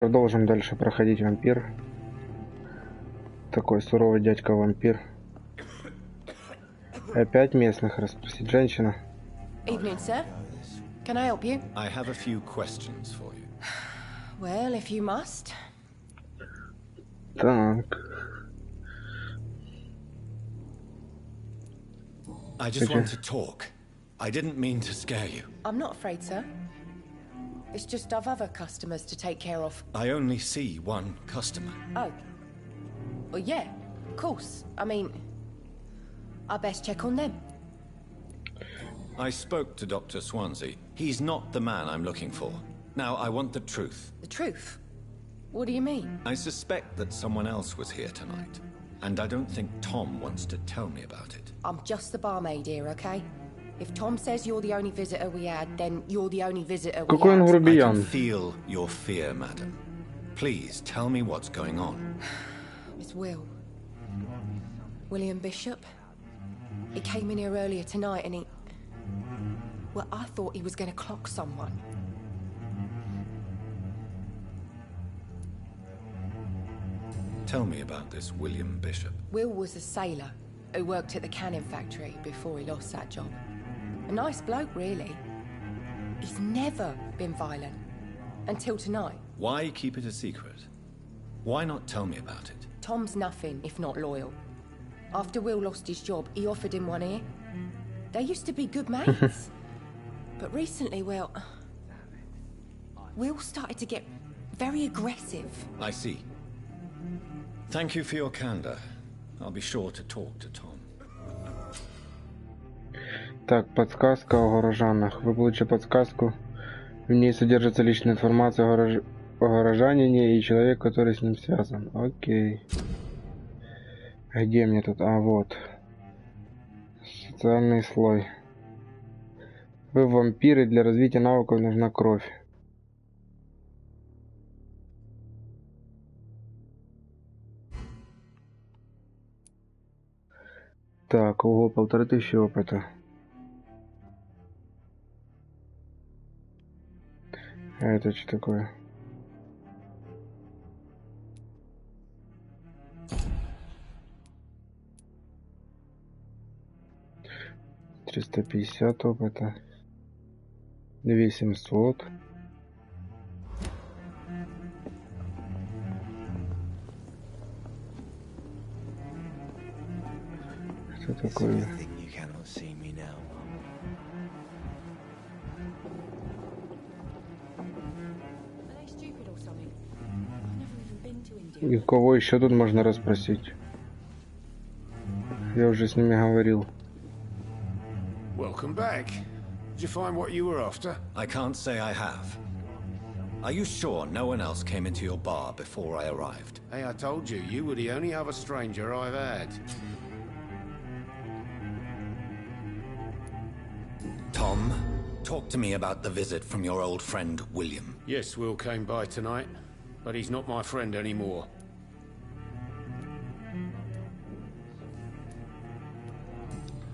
Продолжим дальше проходить вампир. Такой суровый дядька-вампир. Опять местных расспросить женщина. Evening, sir. Can I help you? I have a few questions for you. Well, if you must. Так. I just want to talk. I didn't mean to scare you. I'm not afraid, sir. It's just I've other customers to take care of. I only see one customer. Oh. Well, yeah, of course. I mean, I best check on them. I spoke to Dr. Swansea. He's not the man I'm looking for. Now, I want the truth. The truth? What do you mean? I suspect that someone else was here tonight. And I don't think Tom wants to tell me about it. I'm just the barmaid here, okay? If Tom says you're the only visitor we had, then you're the only visitor we Какой он had. I грубиян. can feel your fear, madam. Please, tell me what's going on. It's Will. William Bishop. He came in here earlier tonight and he... Well, I thought he was going to clock someone. Tell me about this William Bishop. Will was a sailor who worked at the cannon factory before he lost that job. A nice bloke, really. He's never been violent. Until tonight. Why keep it a secret? Why not tell me about it? Tom's nothing if not loyal. After Will lost his job, he offered him one here. They used to be good mates. But recently, well... Will started to get very aggressive. I see. Thank you for your candor. I'll be sure to talk to Tom. Так, подсказка о горожанах. Вы получите подсказку. В ней содержится личная информация о горожанине и человек, который с ним связан. Окей. Где мне тут? А, вот. Социальный слой. Вы вампиры, для развития навыков нужна кровь. Так, ого, 1500 опыта. А это что такое? $350 опыта. 2700. Что такое? И кого еще тут можно расспросить? Я уже с ними говорил. Welcome back. Did you find what you were after? I can't say I have. Are you sure no one else came into your bar before I arrived? Hey, I told you, you were the only other stranger I've had. Tom, talk to me about the visit from your old friend, William. Yes, Will came by tonight, but he's not my friend anymore.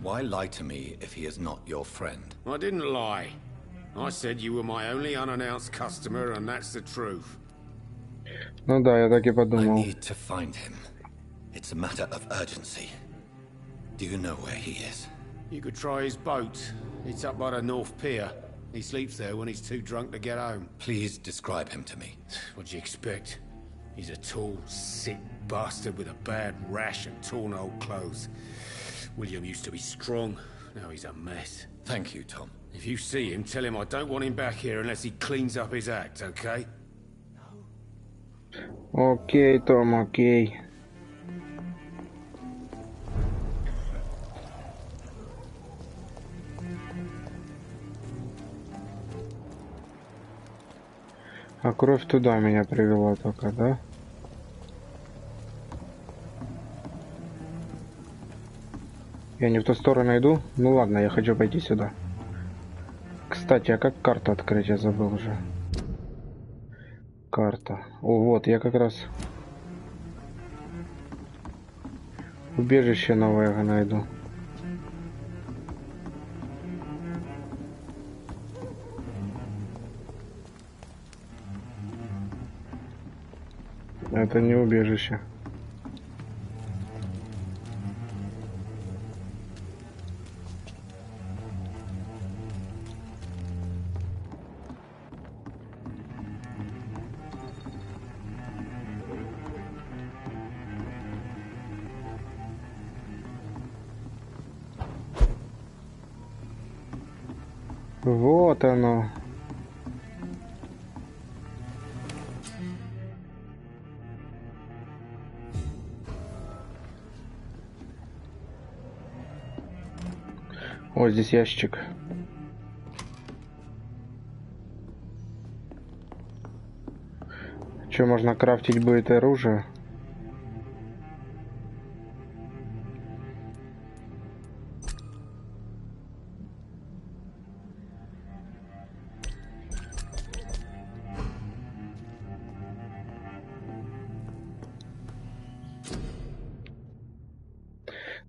Why lie to me if he is not your friend? I didn't lie. I said you were my only unannounced customer, and that's the truth. Ну да, я так и I подумал. need to find him. It's a matter of urgency. Do you know where he is? You could try his boat. It's up by the North Pier. He sleeps there when he's too drunk to get home. Please describe him to me. What'd you expect? He's a tall, sick bastard with a bad rash and torn old clothes. William used to be strong. Now he's a mess. Thank you, Tom. If you see him, tell him I don't want him back here unless he cleans up his act, okay? Окей, Том, окей. А кровь туда меня привела только, да? Я не в ту сторону иду? Ну ладно, я хочу пойти сюда. Кстати, а как карту открыть? Я забыл уже. Карта. О, вот, я как раз убежище новое найду. Это не убежище. Вот оно. О, здесь ящик. Что, можно крафтить будет оружие?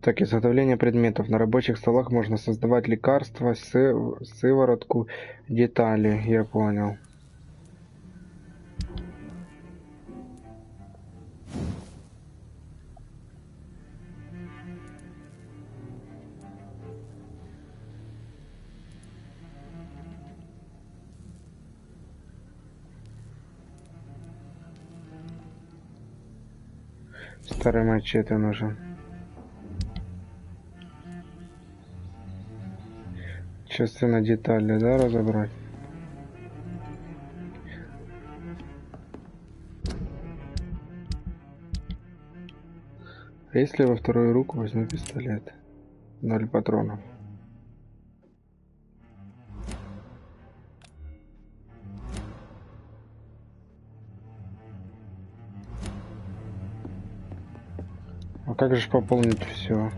Так, изготовление предметов. На рабочих столах можно создавать лекарства, сыворотку, детали. Я понял. Старый мачете нужен. Часы на детали, да, разобрать? А если во вторую руку возьму пистолет? 0 патронов. А как же пополнить все?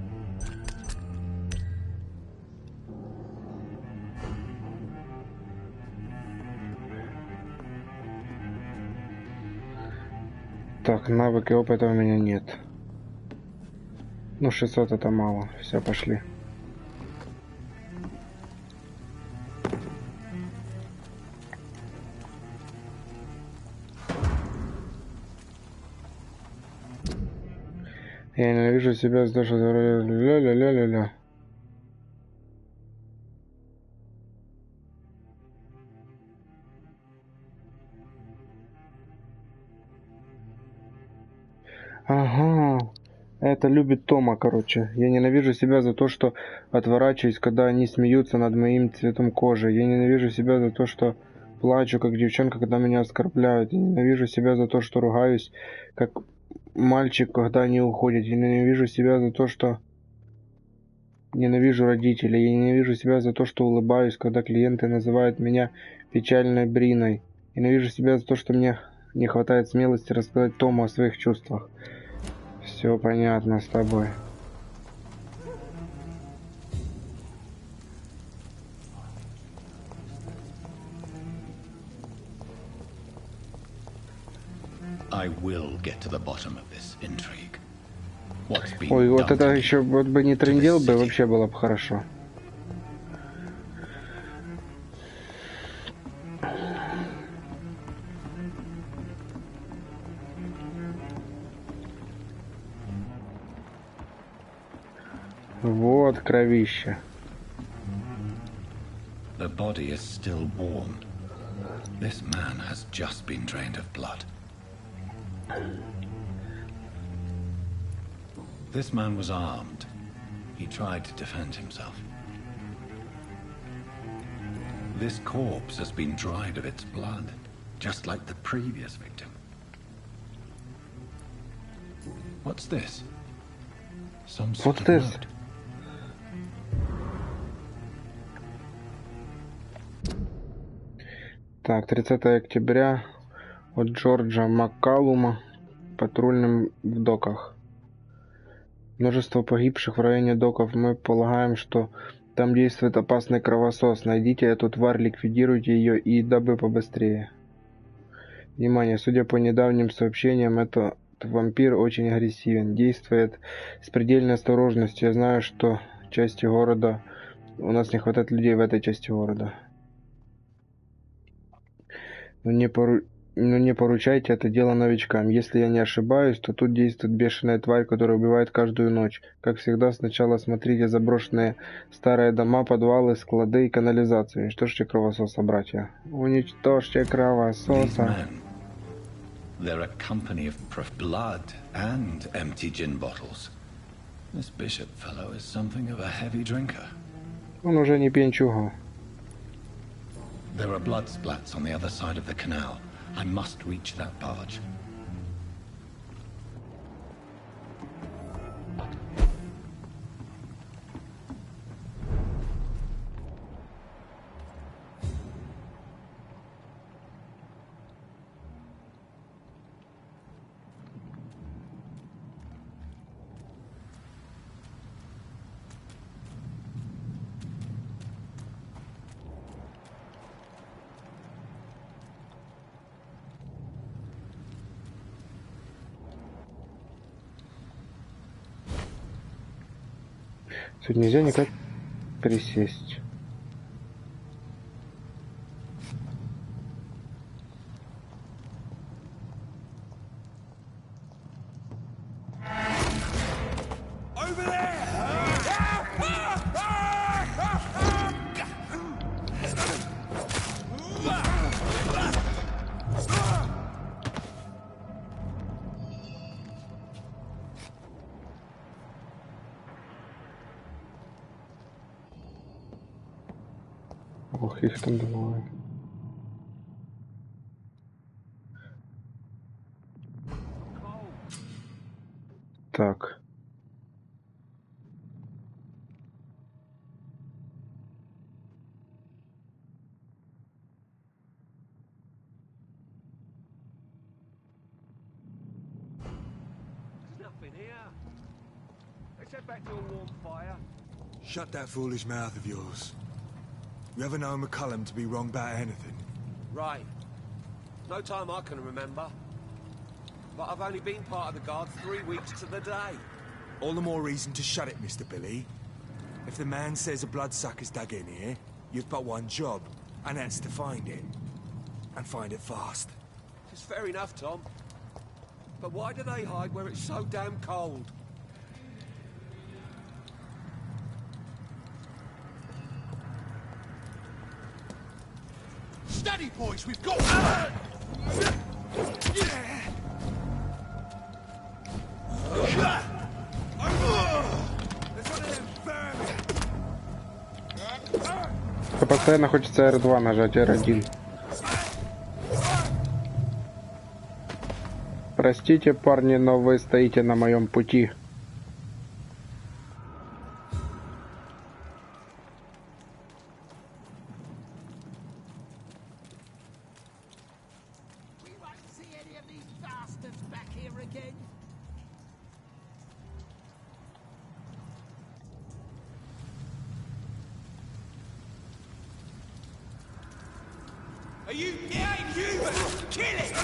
Так, навыки опыта у меня нет. Ну, 600 это мало. Все, пошли. Я ненавижу себя за то, что... Ля-ля-ля-ля-ля. Ага. Это любит Тома, короче. Я ненавижу себя за то, что отворачиваюсь, когда они смеются над моим цветом кожи. Я ненавижу себя за то, что плачу, как девчонка, когда меня оскорбляют. Я ненавижу себя за то, что ругаюсь, как мальчик, когда они уходят. Я ненавижу себя за то, что ненавижу родителей. Я ненавижу себя за то, что улыбаюсь, когда клиенты называют меня печальной Бриной. Я ненавижу себя за то, что мне не хватает смелости рассказать Тому о своих чувствах. Все понятно с тобой. I will get to the bottom of this intrigue. What's been Ой, вот done это to me, еще вот бы не to the трындел бы, city. вообще было бы хорошо. Вот кровище. The body is still warm. This man has just been drained of blood. This man was armed. He tried to defend himself. This corpse has been dried of its blood, just like the previous victim. What's this? Some sort What's of this? note. Так, 30 октября от Джорджа Маккалума, патрульным в доках. Множество погибших в районе доков. Мы полагаем, что там действует опасный кровосос. Найдите эту тварь, ликвидируйте ее и дабы побыстрее. Внимание, судя по недавним сообщениям, этот вампир очень агрессивен. Действует с предельной осторожностью. Я знаю, что в части города... У нас не хватает людей в этой части города. Но Но не поручайте это дело новичкам. Если я не ошибаюсь, то тут действует бешеная тварь, которая убивает каждую ночь. Как всегда, сначала осмотрите заброшенные старые дома, подвалы, склады и канализацию. Уничтожьте кровососа, братья. Уничтожьте These кровососа. men, they're a company of blood and empty gin bottles. This bishop fellow is something of a heavy drinker. Он уже не пьянчуга. There are blood splats on the other side of the canal. I must reach that barge. Тут нельзя никак присесть. Ох, их там двое. Так. Nothing here. Let's head back to a warm fire. Shut that foolish mouth of yours. You ever known McCullum to be wrong about anything? Right. No time I can remember. But I've only been part of the guard 3 weeks to the day. All the more reason to shut it, Mr. Billy. If the man says a bloodsucker's dug in here, you've but one job, and that's to find it. And find it fast. It's fair enough, Tom. But why do they hide where it's so damn cold? Steady, boys, we've got... Постоянно хочется R2 нажать, R1. Простите, парни, но вы стоите на моем пути. Are you... It ain't human! Kill it!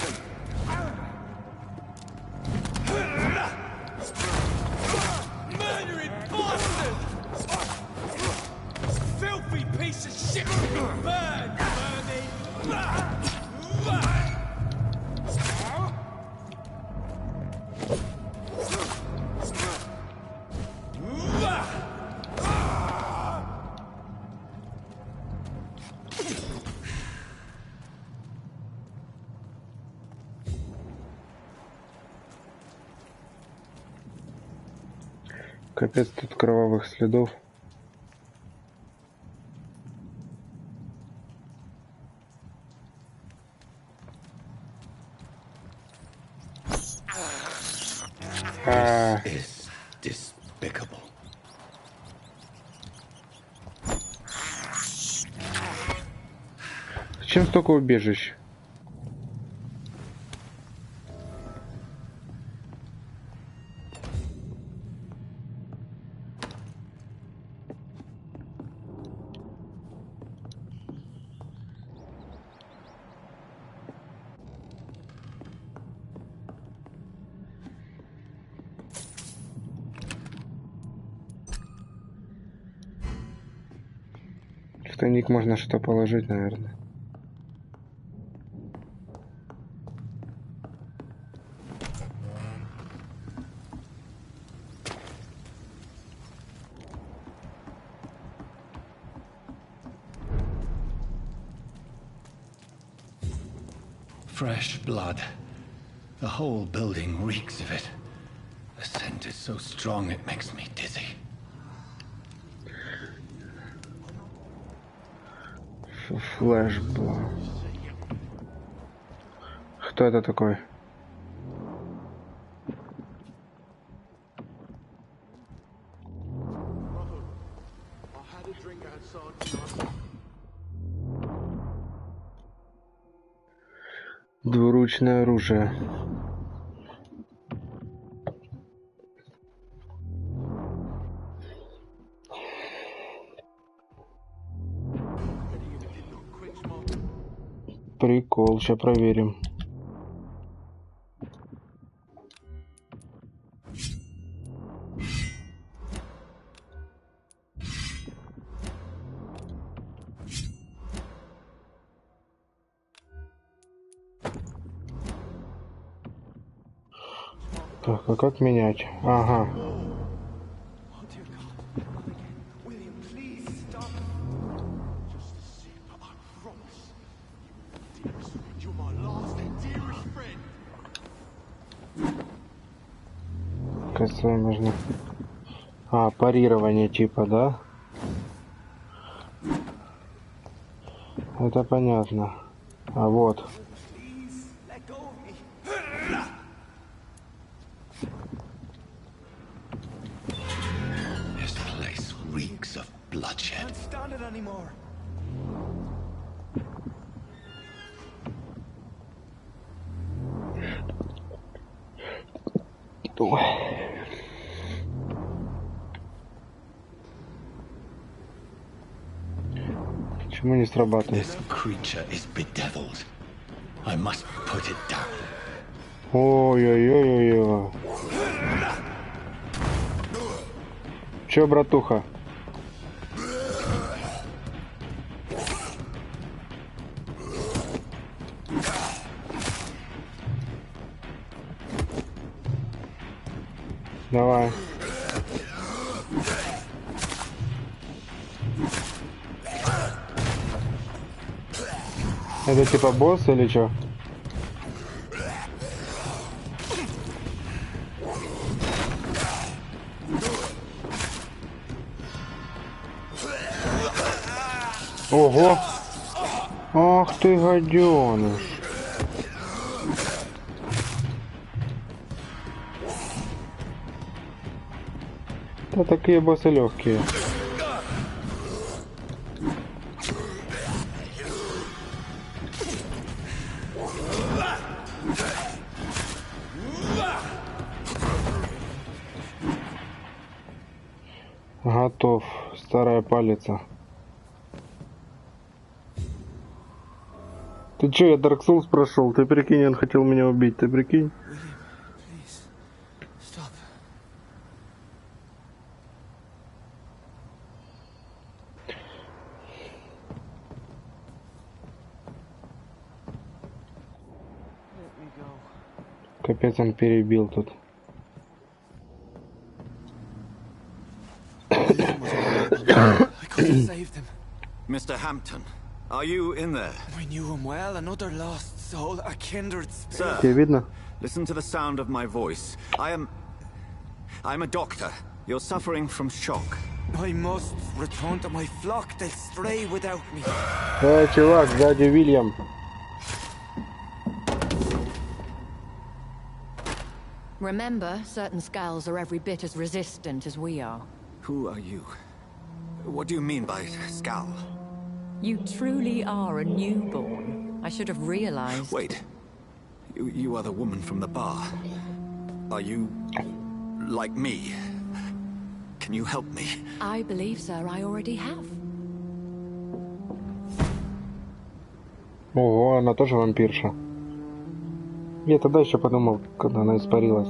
Murdering bastard! Filthy piece of shit! Burn, Bernie! Капец, тут кровавых следов. Is despicable. Зачем столько убежищ? В тайник можно что-то положить, наверное. Fresh blood. The whole building reeks of it. The scent is so strong it makes me dizzy. Флэшблад. Кто это такой? Двуручное оружие. Прикол, сейчас проверим. Так, а как менять? Ага. Косой можно. А, парирование типа, да? Это понятно. А вот. This place reeks of bloodshed. Can't stand it anymore. Почему не срабатывает? This creature is bedeviled. I must put it down. Ой-ой-ой-ой-ой. Чё, братуха? Давай. Это типа босс или чё? Ого! Ах ты гаденыш! Да такие боссы легкие. Готов. Старая палица. Ты чё, я Dark Souls прошел? Ты прикинь, он хотел меня убить, ты прикинь? Stop. Капец, он перебил тут. I could have saved him. Mr. Hampton, are you in there? I knew him well, another lost soul, a kindred spirit. Sir, Тебе видно? listen to the sound of my voice. I'm a doctor. You're suffering from shock. I must return to my flock. They'll stray without me. Чувак, сзади Вильям. Remember, certain skulls are every bit as resistant as we are. Who are you? What do you mean by scowl? You truly are a newborn. I should have realized. Wait. You are the woman from the bar. Are you like me? Can you help me? I believe, sir, I already have. Ого, она тоже вампирша. Я тогда еще подумал, когда она испарилась.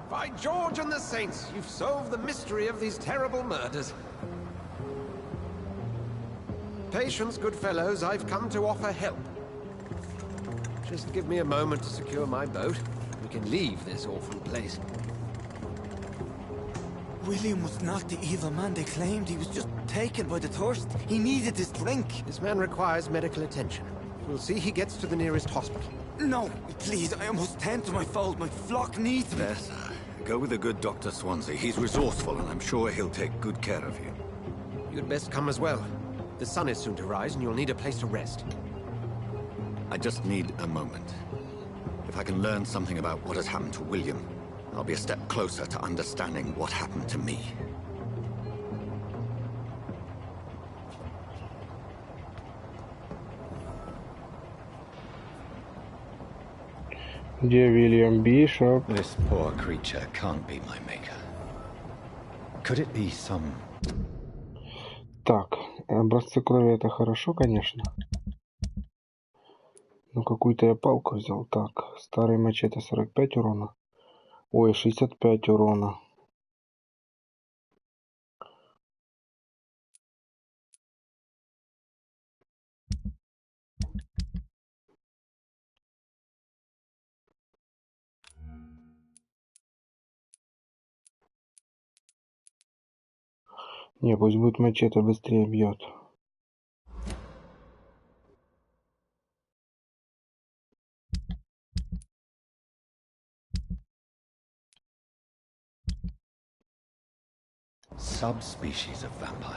By George and the Saints, you've solved the mystery of these terrible murders. Patience, good fellows, I've come to offer help. Just give me a moment to secure my boat. We can leave this awful place. William was not the evil man they claimed. He was just taken by the thirst. He needed his drink. This man requires medical attention. We'll see he gets to the nearest hospital. No, please, I almost tend to my fold. My flock needs me. Yes, go with the good Dr. Swansea. He's resourceful, and I'm sure he'll take good care of you. You'd best come as well. The sun is soon to rise, and you'll need a place to rest. I just need a moment. If I can learn something about what has happened to William, I'll be a step closer to understanding what happened to me. Где William Bishop? This poor creature can't be my maker. Could it be some... Так, образцы крови это хорошо, конечно. Ну какую-то я палку взял. Так, старый мачете 45 урона. Ой, 65 урона. Не, пусть будет мачете, быстрее бьет. Subspecies of vampire.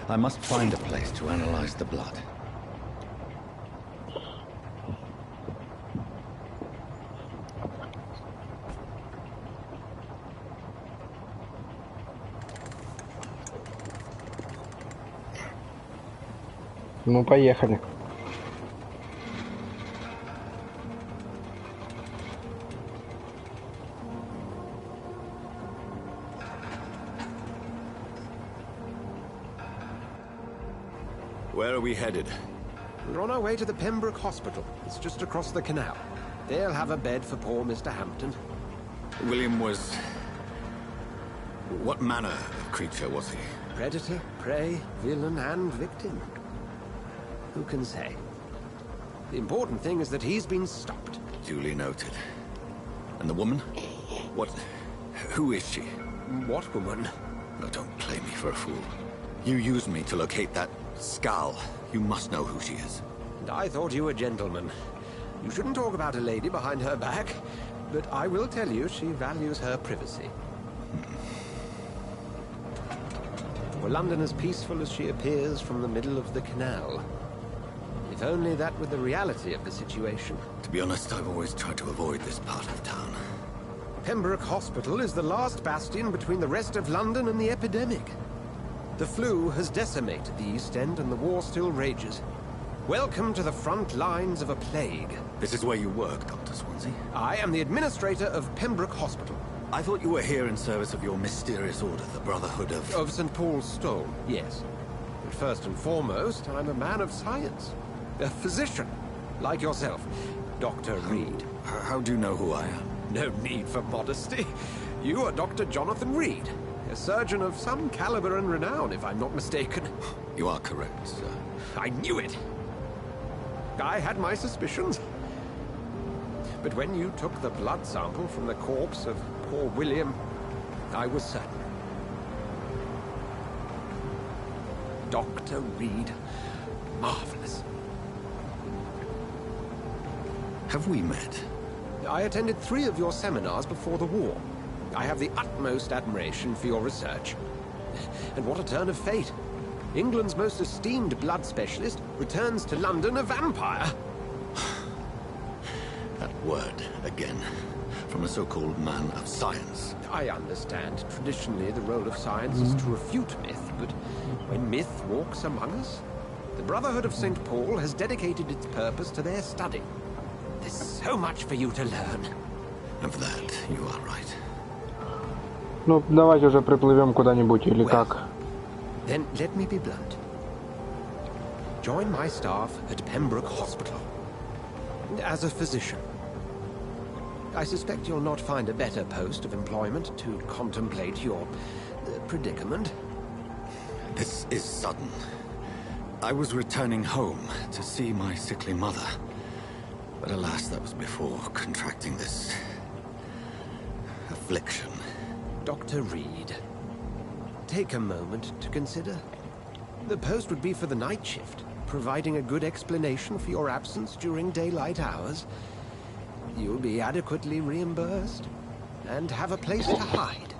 I must find a place to analyze the blood. Ну, поехали. Where are we headed? We're on our way to the Pembroke Hospital. It's just across the canal. They'll have a bed for poor Mr. Hampton. William was... What manner of creature was he? Predator, prey, villain, and victim. Who can say? The important thing is that he's been stopped. Duly noted. And the woman? What... Who is she? What woman? No, don't play me for a fool. You used me to locate that skull. You must know who she is. And I thought you a gentleman. You shouldn't talk about a lady behind her back, but I will tell you she values her privacy. Were London as peaceful as she appears from the middle of the canal? If only that were the reality of the situation. To be honest, I've always tried to avoid this part of town. Pembroke Hospital is the last bastion between the rest of London and the epidemic. The flu has decimated the East End and the war still rages. Welcome to the front lines of a plague. This is where you work, Dr. Swansea? I am the administrator of Pembroke Hospital. I thought you were here in service of your mysterious order, the Brotherhood of... Of St. Paul's Stone, yes. But first and foremost, I'm a man of science. A physician, like yourself, Dr. Reed. How do you know who I am? No need for modesty. You are Dr. Jonathan Reed, a surgeon of some caliber and renown, if I'm not mistaken. You are correct, sir. I knew it! I had my suspicions. But when you took the blood sample from the corpse of poor William, I was certain. Dr. Reed. Marvelous. Have we met? I attended 3 of your seminars before the war. I have the utmost admiration for your research. And what a turn of fate. England's most esteemed blood specialist returns to London a vampire. That word, again. From a so-called man of science. I understand. Traditionally, the role of science is to refute myth, but when myth walks among us, the Brotherhood of St. Paul has dedicated its purpose to their study. There's so much for you to learn. And for that, you are right. Ну, давайте уже приплывем куда-нибудь, или как? Then let me be blunt. Join my staff at Pembroke Hospital. As a physician. I suspect you'll not find a better post of employment to contemplate your predicament. This is sudden. I was returning home to see my sickly mother. But alas, that was before contracting this... affliction. Dr. Reed. Take a moment to consider. The post would be for the night shift, providing a good explanation for your absence during daylight hours. You'll be adequately reimbursed, and have a place to hide.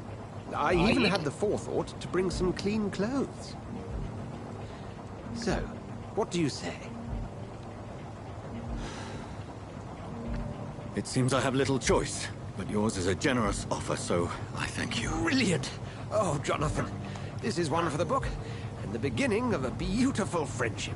I even had the forethought to bring some clean clothes. So, what do you say? It seems I have little choice, but yours is a generous offer, so I thank you. Brilliant! Oh, Jonathan, this is one for the book, and the beginning of a beautiful friendship.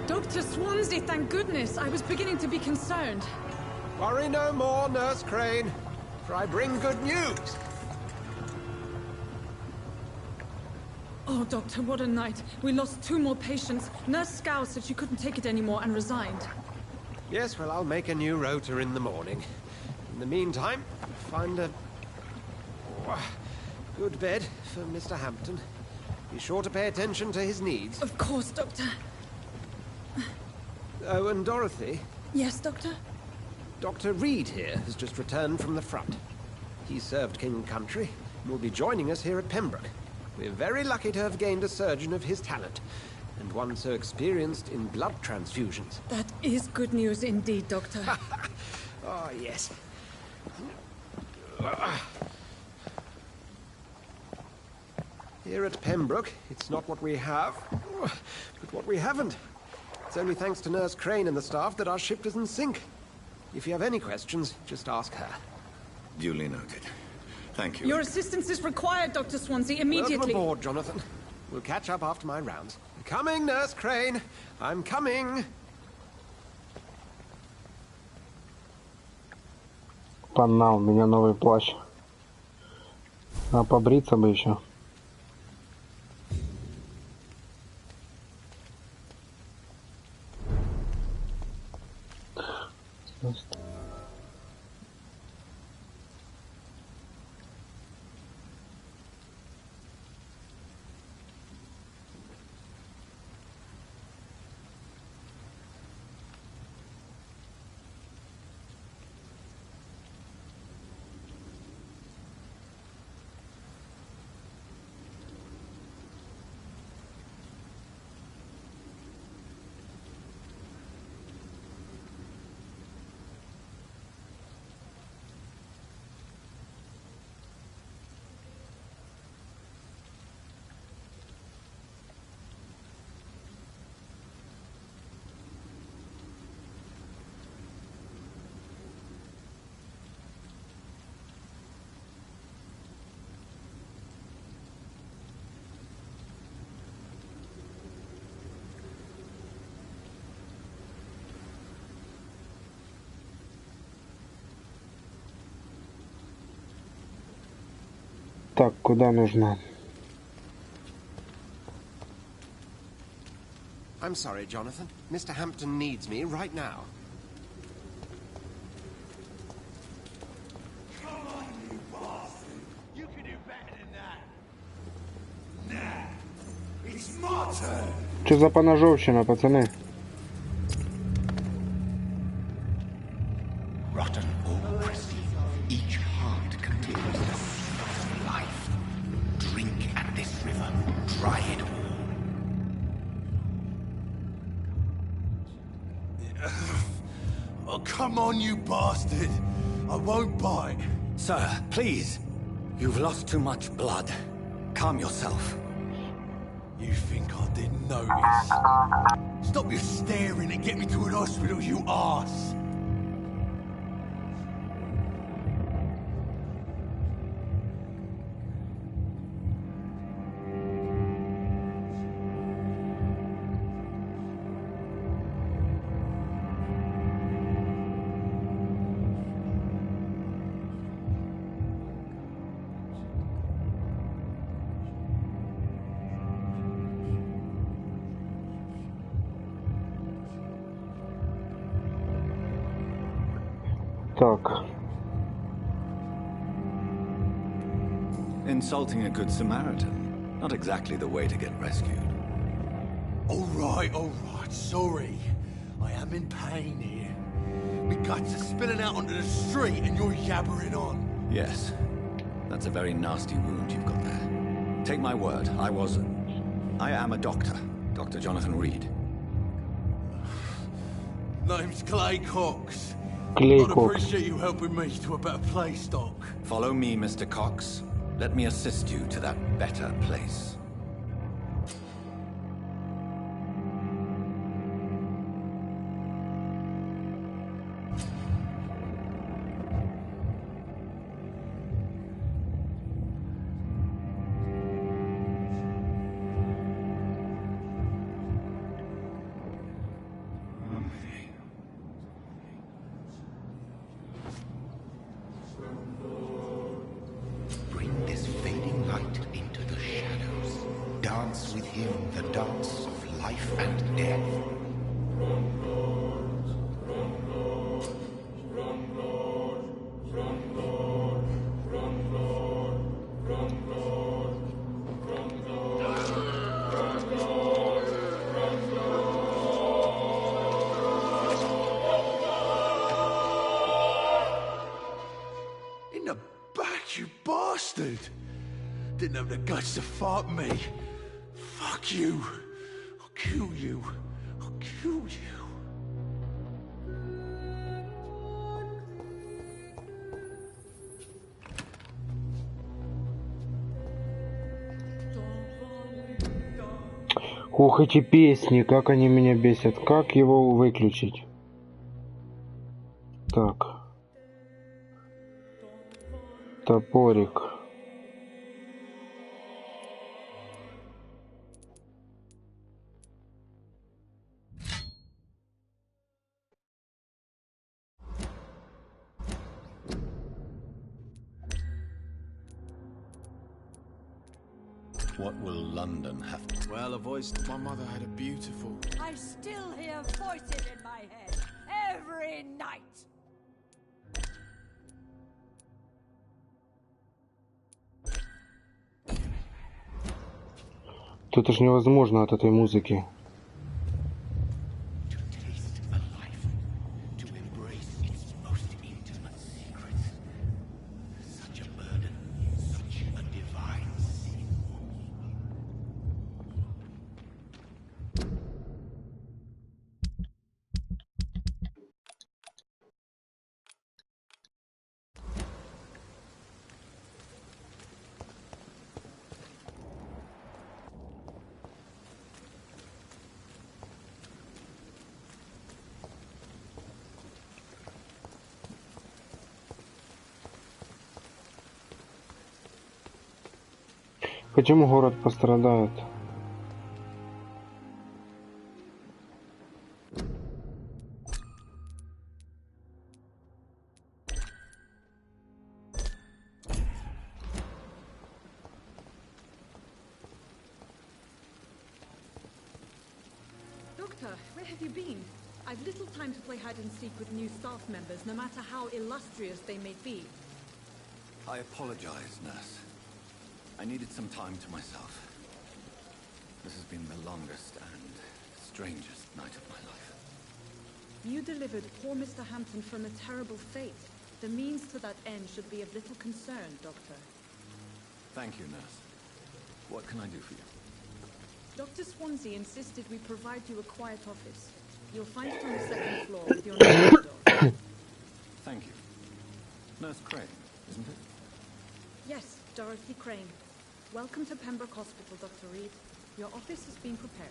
Dr. Swansea, thank goodness. I was beginning to be concerned. Worry no more, Nurse Crane, for I bring good news. Oh, Doctor, what a night. We lost 2 more patients. Nurse Scow said she couldn't take it anymore and resigned. Yes, well, I'll make a new rota in the morning. In the meantime, find a good bed for Mr. Hampton. Be sure to pay attention to his needs. Of course, Doctor. Oh, and Dorothy? Yes, Doctor? Dr. Reed here has just returned from the front. He served King and Country and will be joining us here at Pembroke. We're very lucky to have gained a surgeon of his talent, and one so experienced in blood transfusions. That is good news indeed, Doctor. Oh, yes. Here at Pembroke, it's not what we have, but what we haven't. It's only thanks to Nurse Crane and the staff that our ship doesn't sink. If you have any questions, just ask her. Duly noted. Thank you. Your assistance is required, Dr. Swansea, immediately. Welcome aboard, Jonathan. We'll catch up after my rounds. I'm coming, Nurse Crane. I'm coming. Панна, у меня новый плащ. А побриться бы еще. Так, куда нужно? I'm sorry, Jonathan. Mr. Hampton needs me right now. Come on, you bastard! You can do better than that. Nah, it's my turn. Что за поножовщина, пацаны? Rotten or crispy, each heart contains the seed of life. Drink at this river, dry it all. Oh, come on, you bastard! I won't bite. Sir, please. You've lost too much blood. Calm yourself. You think I didn't notice? Stop your staring and get me to an hospital, you arse! Так. Insulting a good Samaritan. Not exactly the way to get rescued. All right, sorry. I am in pain here. My guts are spilling out onto the street and you're yabbering on. Yes. That's a very nasty wound you've got there. Take my word, I am a doctor. Dr. Jonathan Reed. Name's Clay Cox. Clay I'd Cox. appreciate you helping me to a better place, Doc. Follow me, Mr. Cox. Let me assist you to that better place. Bring this fading light into the shadows. Dance with him the dance of life and death. In the back, you bastard! Didn't have the guts to fight me. Fuck you. I'll kill you. I'll kill you. Ух, эти песни, как они меня бесят. Как его выключить? Так. Топорик. What will London have to... Well, a voice. My mother had a beautiful. I still hear voices in my head every night. Тут уж невозможно от этой музыки. To taste a life, to embrace its most intimate secrets. Such a burden, such a divine sin. Почему город пострадает? Doctor, where have you been? I've little time to play hide and seek with new staff members, no matter how illustrious they may be. I apologize, nurse. I needed some time to myself. This has been the longest and strangest night of my life. You delivered poor Mr. Hampton from a terrible fate. The means to that end should be of little concern, Doctor. Thank you, nurse. What can I do for you? Dr. Swansea insisted we provide you a quiet office. You'll find it on the second floor with your name on the door. Thank you. Nurse Crane, isn't it? Yes, Dorothy Crane. Welcome to Pembroke Hospital, Dr. Reed. Your office has been prepared.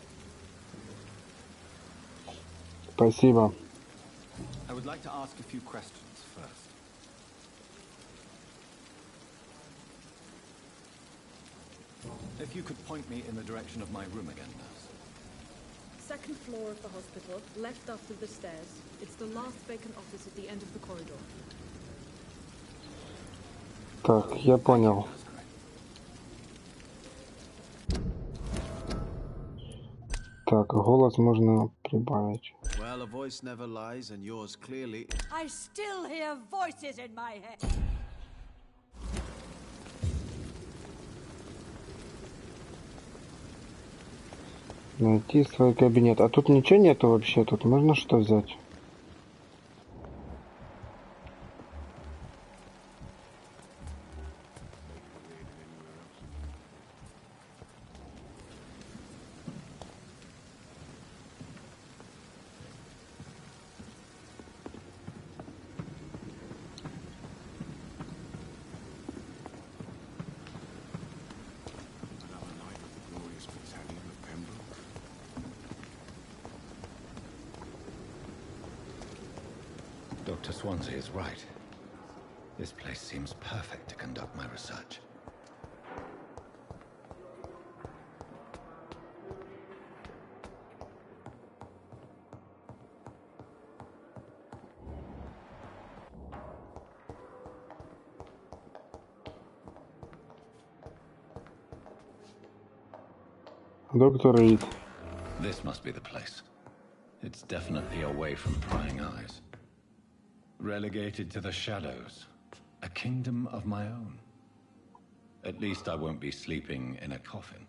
Спасибо. I would like to ask a few questions first. If you could point me in the direction of my room again, nurse. Second floor of the hospital, left after the stairs. It's the last vacant office at the end of the corridor. Так, я понял. Так, голос можно прибавить. Well, a voice never lies, and yours clearly... I still hear voices in my head. Найти свой кабинет. А тут ничего нету вообще? Тут можно что взять? Dr. Swansea is right. This place seems perfect to conduct my research. Доктор Рид. This must be the place. It's definitely away from prying eyes. Relegated to the shadows. A kingdom of my own. At least I won't be sleeping in a coffin.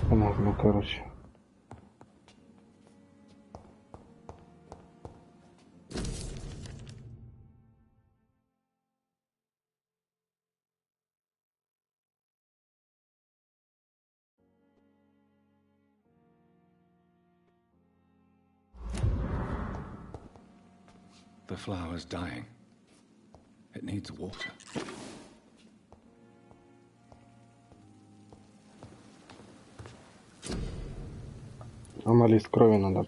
Понятно, короче. The flower's dying. It needs water. Анализ крови надо.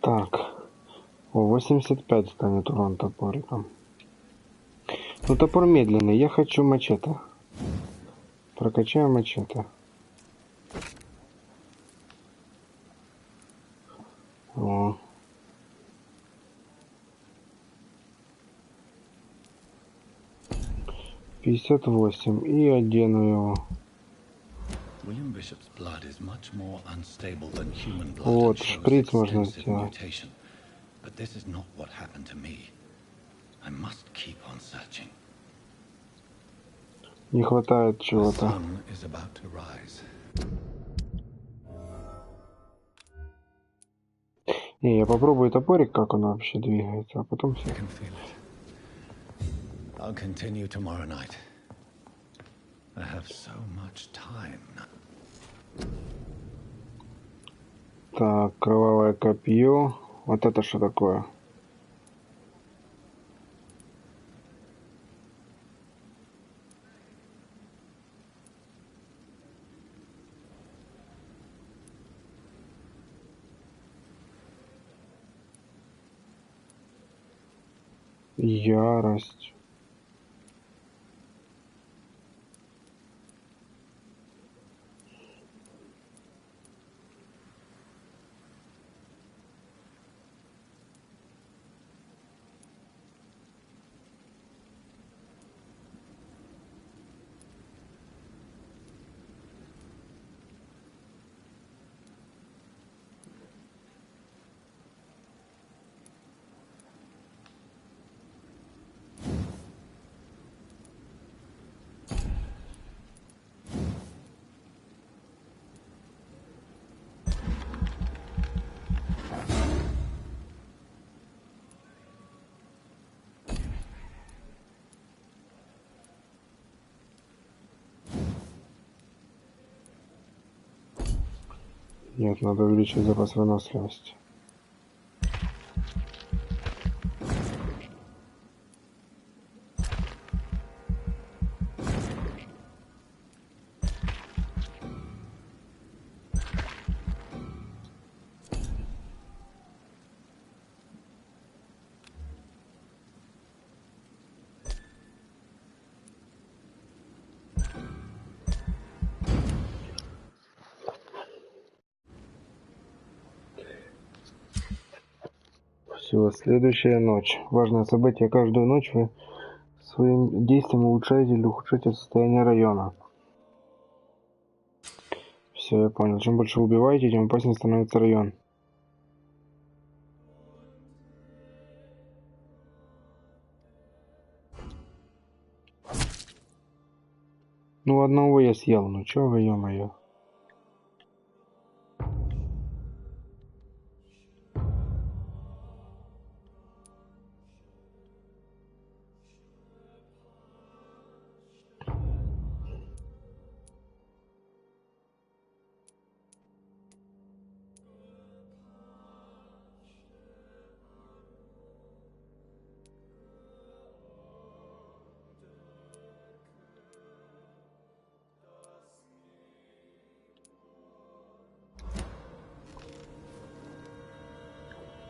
Так. О, 85 станет урон топориком. Ну, топор медленный. Я хочу мачете. Прокачаем мачете. О. «58». И одену его. William Bishop's blood is much more unstable than human blood. Вот, шприц можно сделать. But this is not what happened to me. I must keep on searching. Не хватает чего-то. Sun is about to rise. Не, я попробую топорик, как он вообще двигается, а потом все. I'll continue tomorrow night. I have so much time now. Так, кровавое копье. Вот это что такое? Ярость. Нет, надо увеличить запас выносливости. Все, следующая ночь. Важное событие. Каждую ночь вы своим действием улучшаете или ухудшаете состояние района. Все, я понял. Чем больше вы убиваете, тем опаснее становится район. Ну, одного я съел. Ну, чё вы, ё-моё.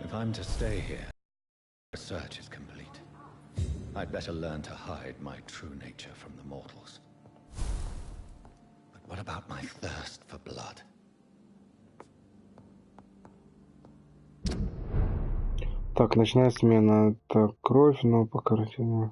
If I'm to stay here, research is complete. I'd better learn to hide my true nature from the mortals. But what about my thirst for blood? Так, ночная смена. Это кровь, но по картине.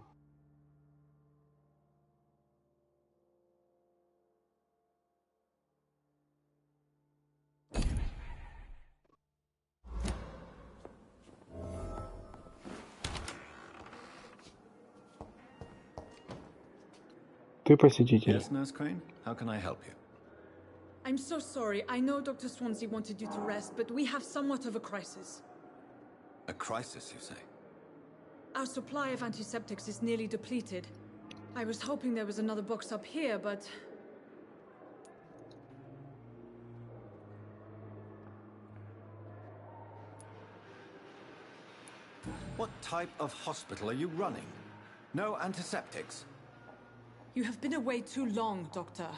Ты посетитель. Yes, Nurse Crane? How can I help you? I'm so sorry. I know Dr. Swansea wanted you to rest, but we have somewhat of a crisis. A crisis, you say? Our supply of antiseptics is nearly depleted. I was hoping there was another box up here, but... What type of hospital are you running? No antiseptics? You have been away too long, Doctor.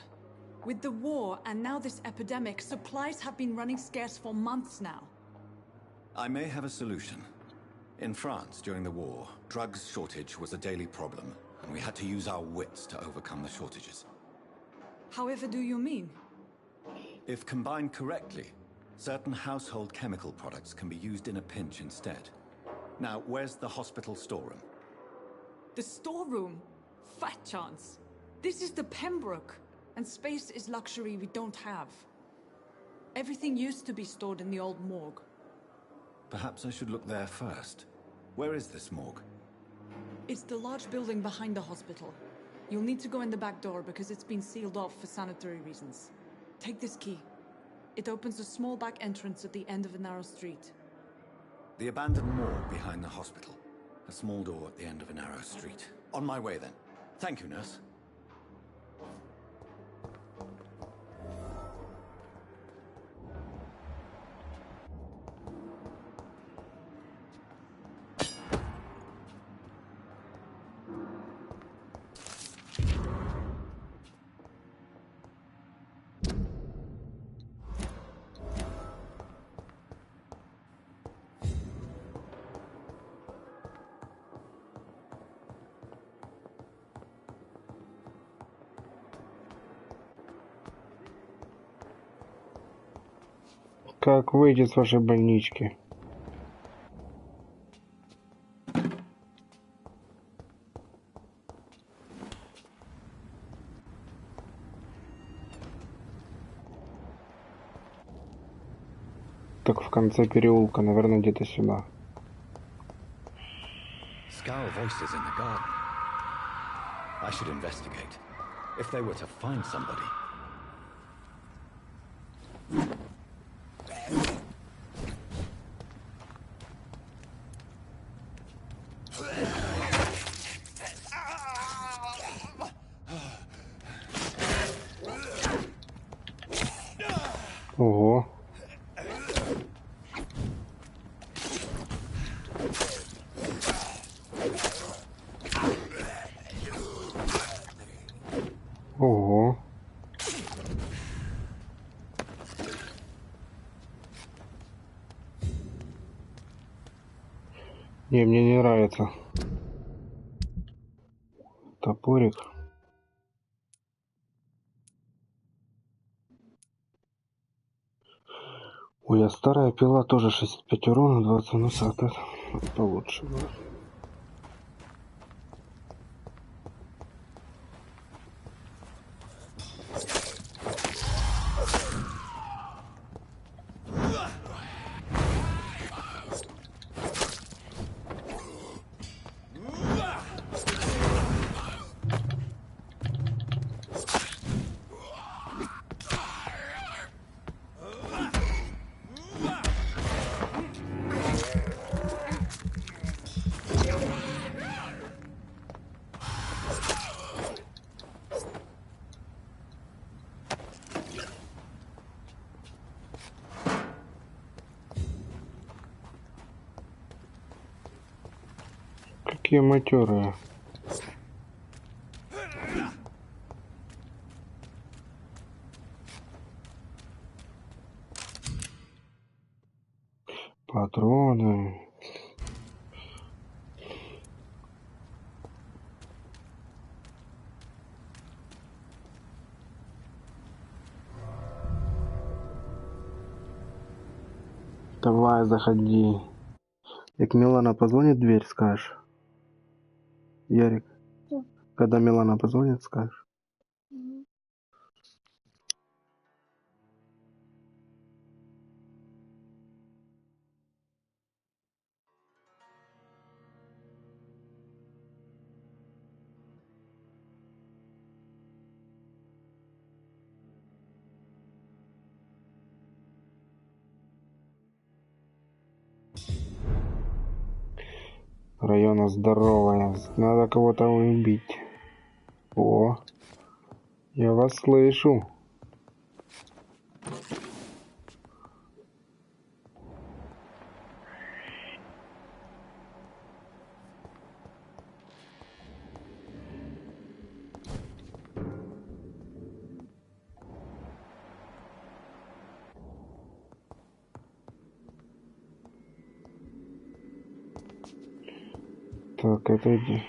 With the war and now this epidemic, supplies have been running scarce for months now. I may have a solution. In France, during the war, drugs shortage was a daily problem, and we had to use our wits to overcome the shortages. However do you mean? If combined correctly, certain household chemical products can be used in a pinch instead. Now, where's the hospital storeroom? The storeroom? Fat chance. This is the Pembroke, and space is luxury we don't have. Everything used to be stored in the old morgue. Perhaps I should look there first. Where is this morgue? It's the large building behind the hospital. You'll need to go in the back door because it's been sealed off for sanitary reasons. Take this key. It opens a small back entrance at the end of a narrow street. The abandoned morgue behind the hospital. A small door at the end of a narrow street. On my way then. Thank you, nurse. Как выйти с вашей больнички? Так в конце переулка, наверное, где-то сюда. Scowl voices in the garden. I should investigate. If they were to find somebody. Ого. Ого. Не, мне не нравится. Топорик. Ой, а старая пила тоже 65 урона, 20 носа, вот это получше было. Какие матерые. Патроны. Давай, заходи. Як Милана позвонит, дверь скажешь. Ярик, когда Милана позвонит, скажешь. Района здоровая. Надо кого-то убить. О, я вас слышу. Так, это иди.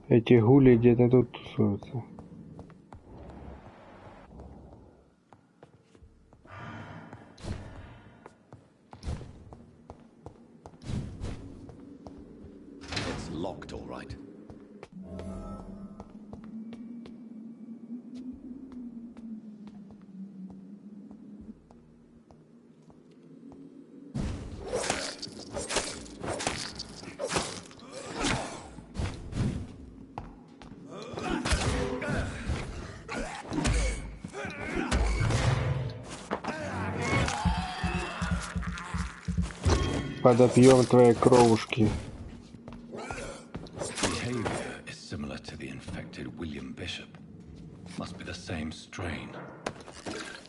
Эти гули где-то тут тусуются. It's locked, all right. Подопьем твои кровушки. Behavior is similar to the infected William Bishop. Must be the same strain.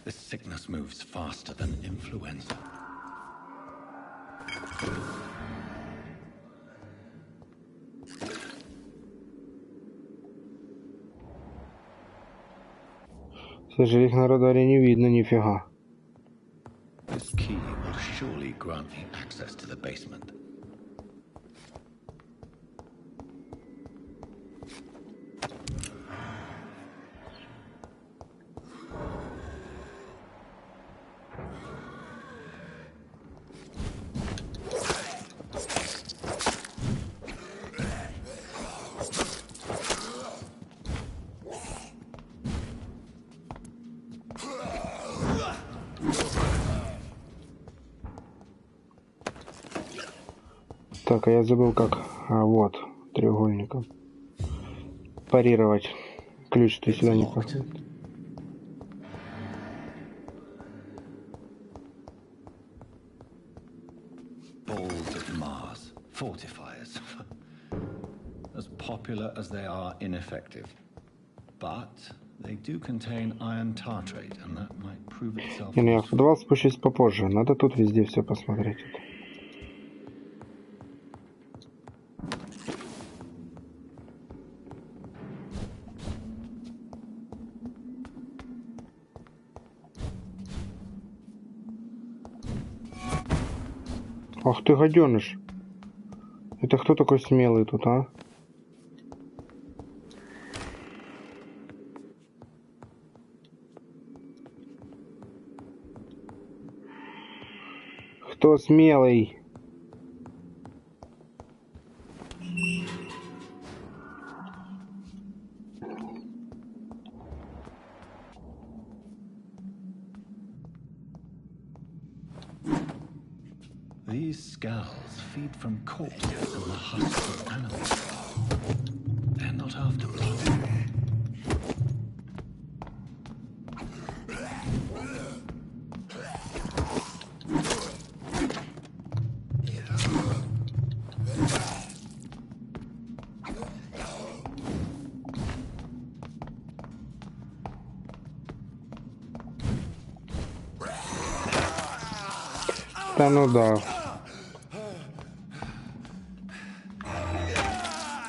This sickness moves faster than influenza. Слушай, их на радаре не видно нифига. This key will surely grant me access to the basement. Так, а я забыл как. А вот, треугольником. Парировать. Ключ ты сюда не проходит. Balls of Mars, fortifiers. As popular as they are ineffective. But they do contain iron tartrate, and that might prove itself Не, ну я в useful. подвал спущусь попозже. Надо тут везде все посмотреть. Ах ты гаденыш. Это кто такой смелый тут, а? Кто смелый? These skulls feed from corpses and the husks of animals. They're not after blood. Да ну да.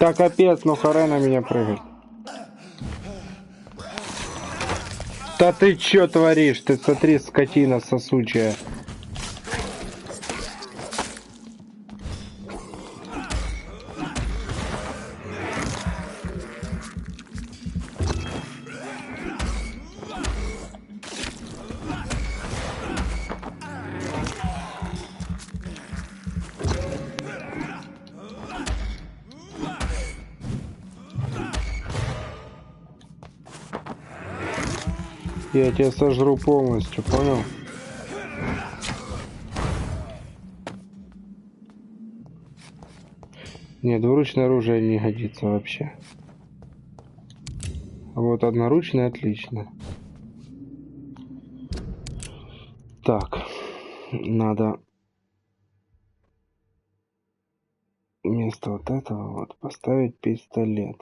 Да капец, ну харе на меня прыгать. Да ты чё творишь? Ты смотри, скотина сосучая. Я тебя сожру полностью, понял? Нет, двуручное оружие не годится вообще. А вот одноручное отлично. Так, надо вместо вот этого вот поставить пистолет.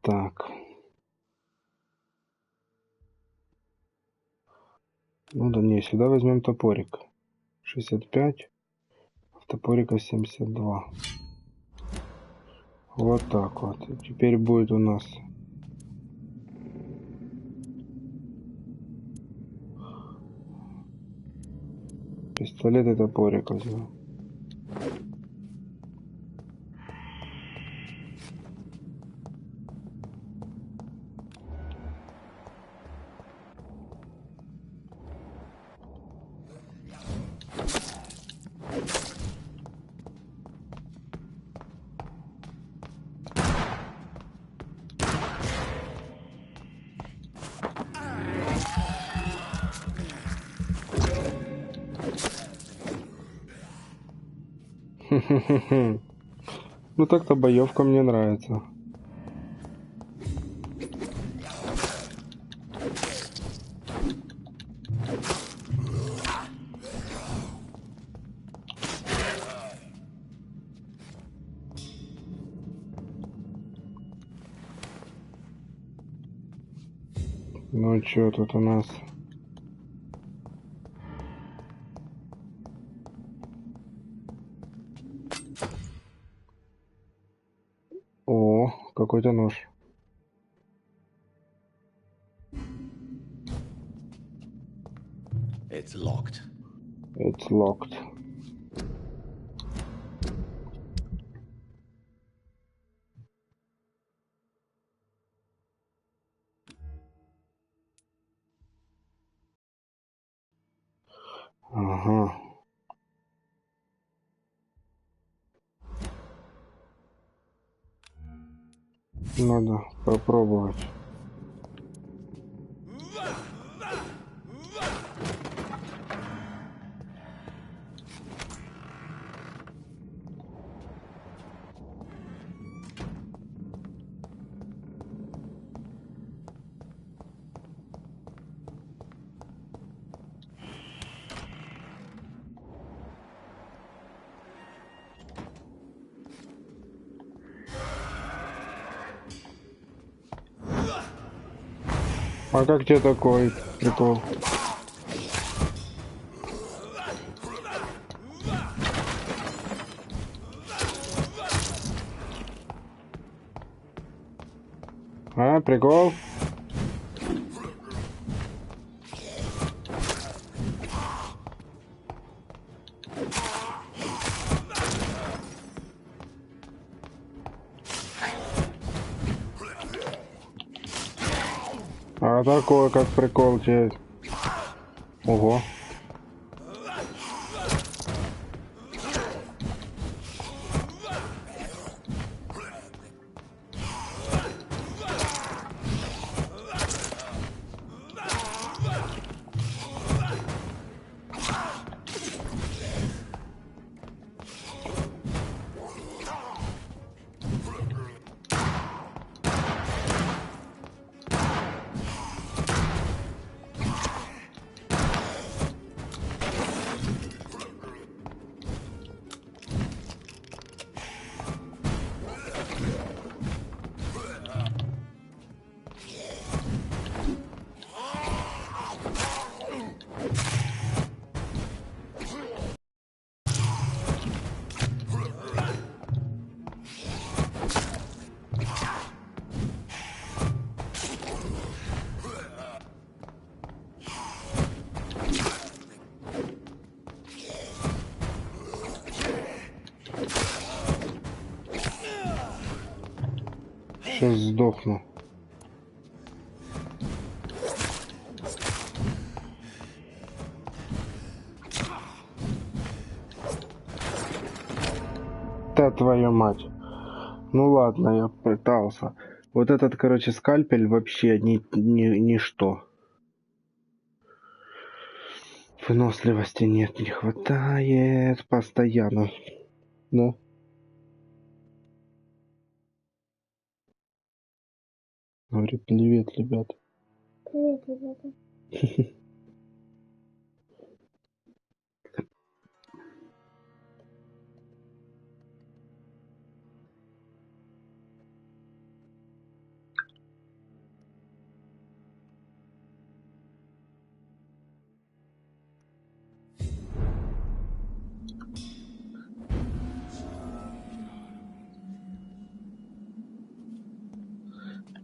Так. Ну да не, сюда возьмем топорик. 65. Топорика 72. Вот так вот. И теперь будет у нас пистолет и топорик возьмем. Ну так-то боевка мне нравится. Ну чё тут у нас? О, какой-то нож. It's locked. It's locked. Ага. Надо попробовать. А как тебе такой прикол? А, прикол? А такое как прикол тебе? Ого. Сейчас сдохну. Да твою мать. Ну ладно, я пытался. Вот этот, короче, скальпель вообще ничто. Выносливости нет, не хватает постоянно. Да? Говорю, привет, ребят. Привет, ребята.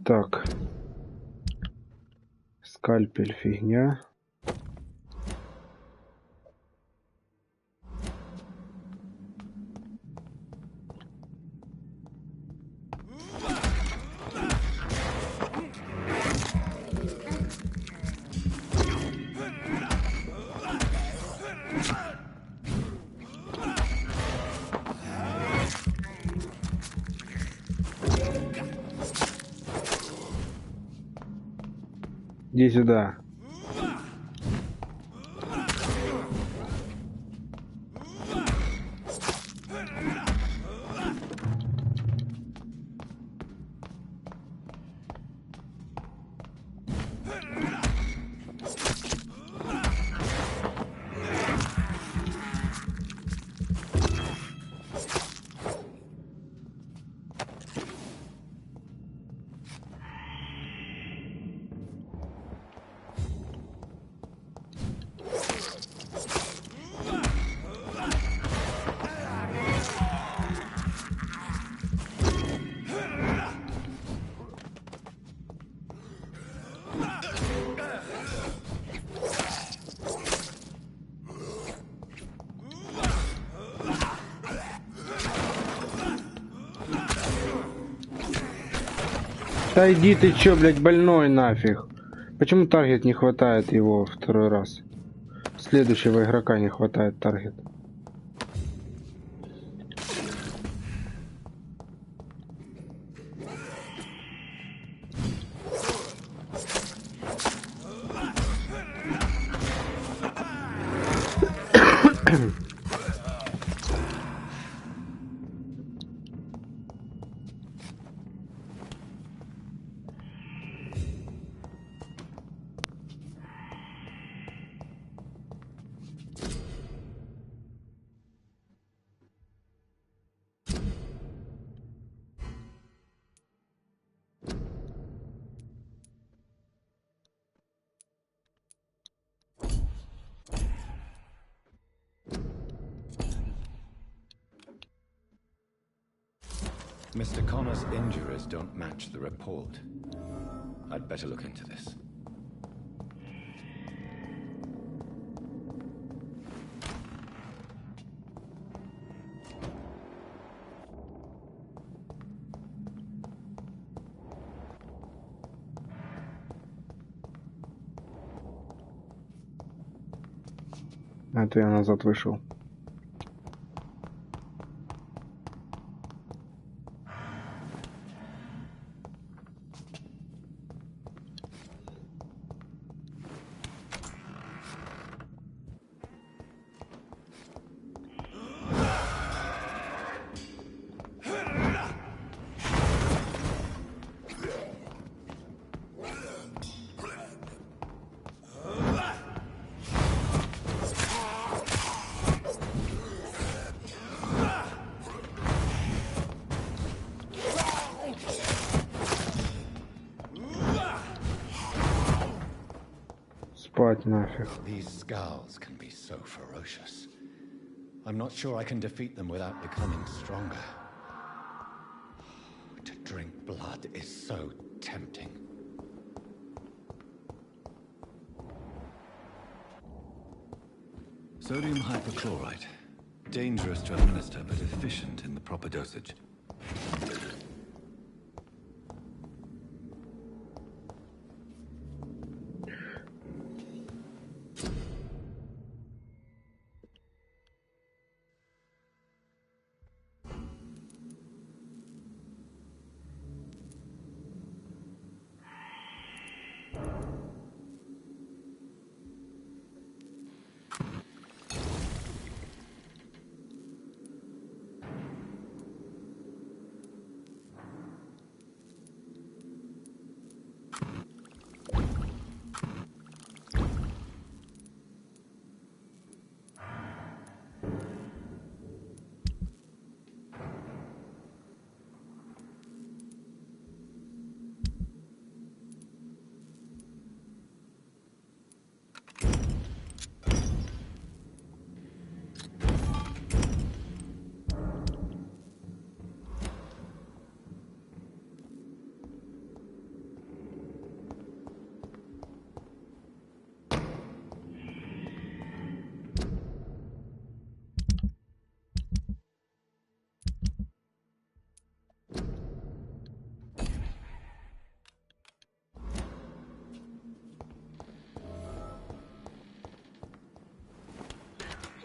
Так. Скальпель фигня. Иди сюда. Да иди ты чё, блядь, больной нафиг. Почему таргет не хватает его второй раз? следующего игрока не хватает таргет. Mr. Connor's injuries don't match the report. I'd better look into this. Это я назад вышел. Спать нафиг. These scowls can be so ferocious. I'm not sure I can defeat them without becoming stronger. To drink blood is so tempting. Sodium hypochlorite. Dangerous to administer, but efficient in the proper dosage.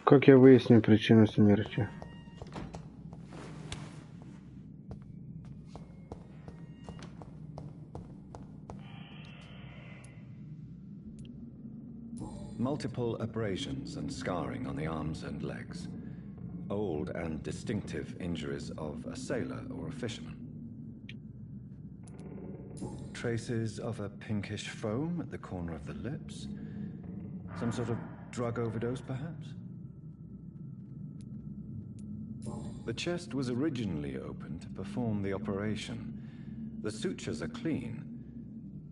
Как я выясню причину смерти? Multiple abrasions and scarring on the arms and legs. Old and distinctive injuries of a sailor or a fisherman. Traces of a pinkish foam at the corner of the lips. Some sort of drug overdose, perhaps? The chest was originally opened to perform the operation. The sutures are clean,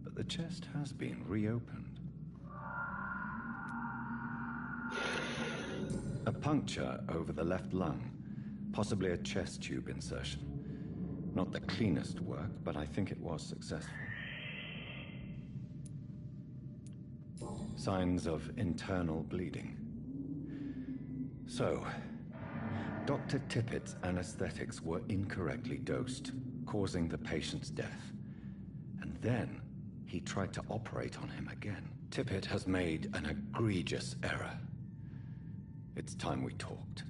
but the chest has been reopened. A puncture over the left lung, possibly a chest tube insertion. Not the cleanest work, but I think it was successful. Signs of internal bleeding. So, Dr. Tippett's anesthetics were incorrectly dosed, causing the patient's death. And then, he tried to operate on him again. Tippett has made an egregious error. It's time we talked.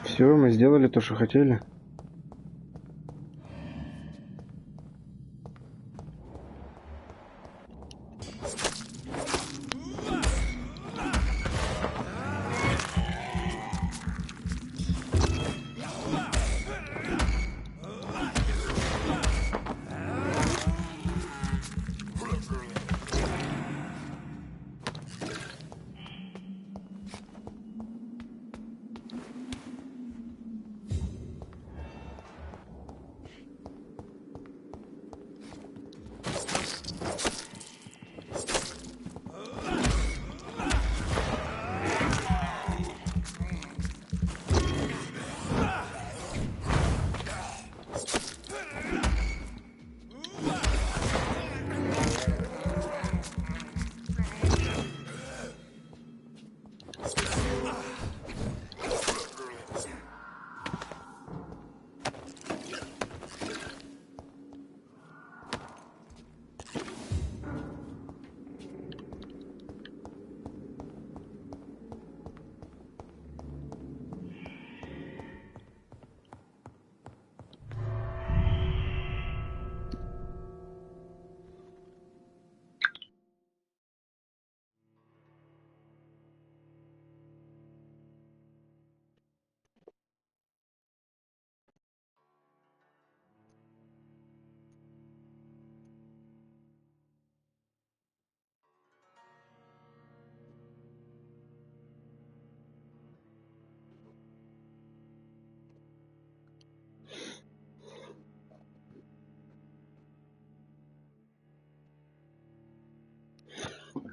Все, мы сделали то, что хотели.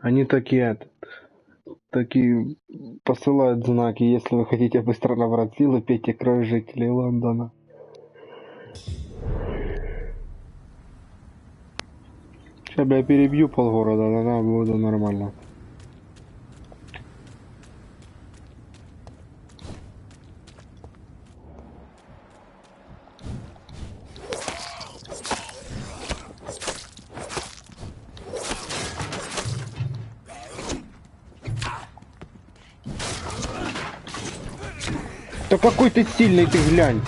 Они такие посылают знаки. Если вы хотите быстро набрать силы, пейте кровь жителей Лондона. Сейчас я перебью полгорода, тогда буду нормально. Да какой ты сильный, ты глянь!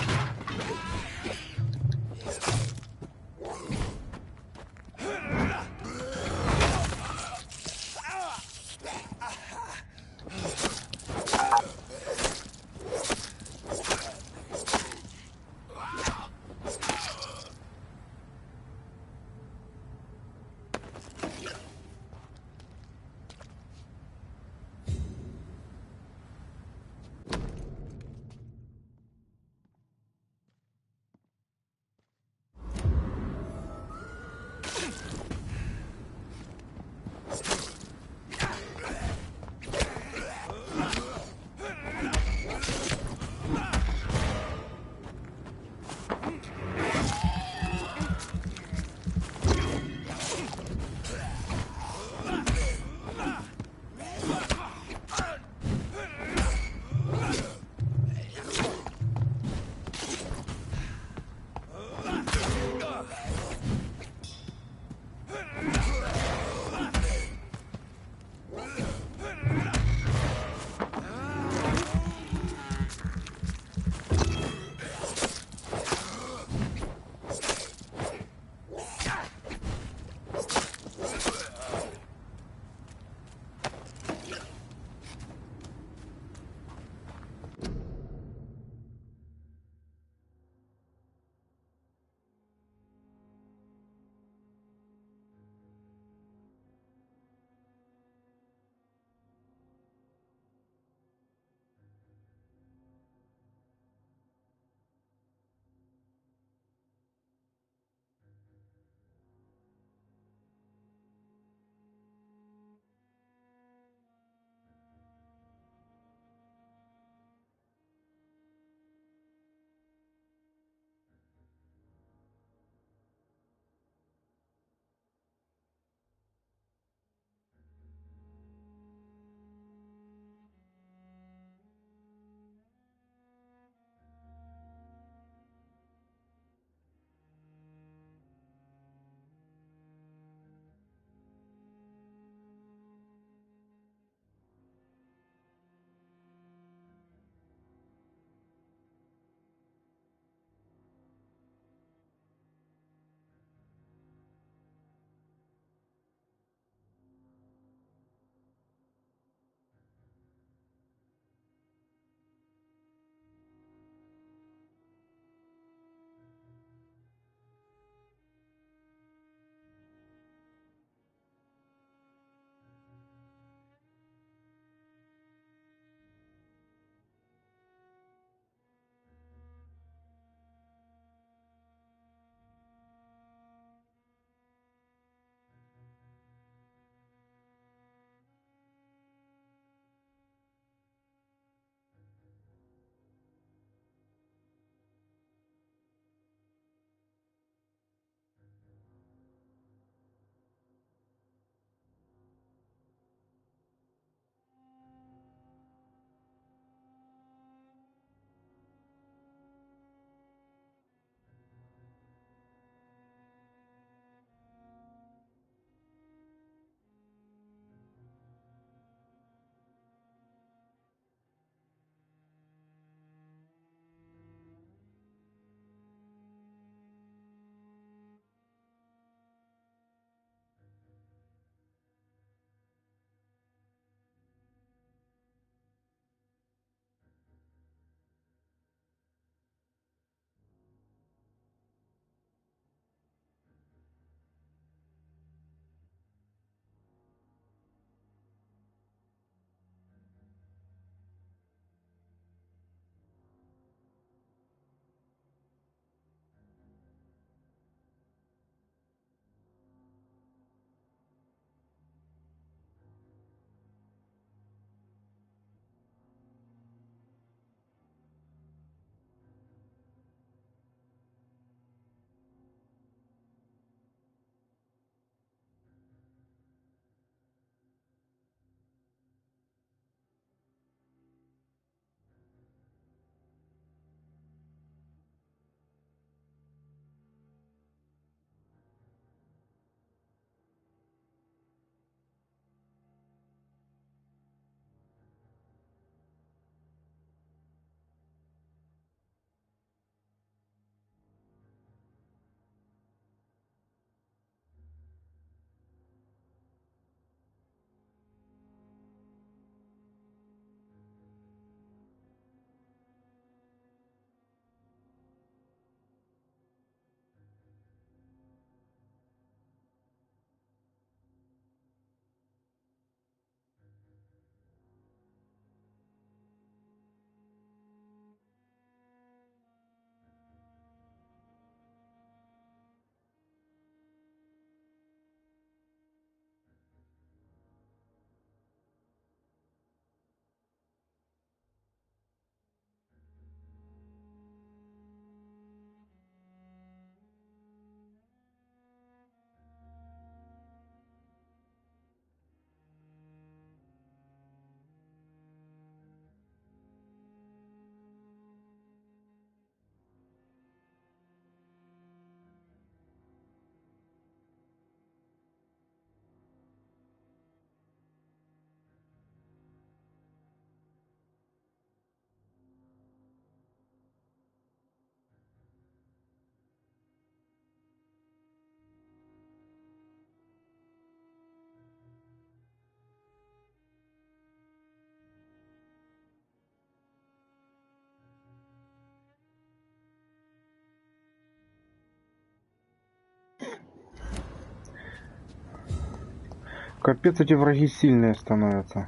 Капец, эти враги сильные становятся.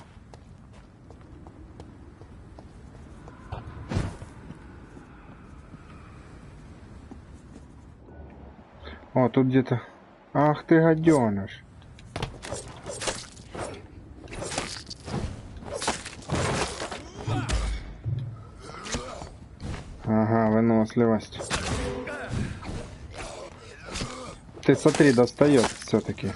О, тут где-то... Ах ты, гаденыш. Ага, выносливость. Ты смотри, достает все-таки.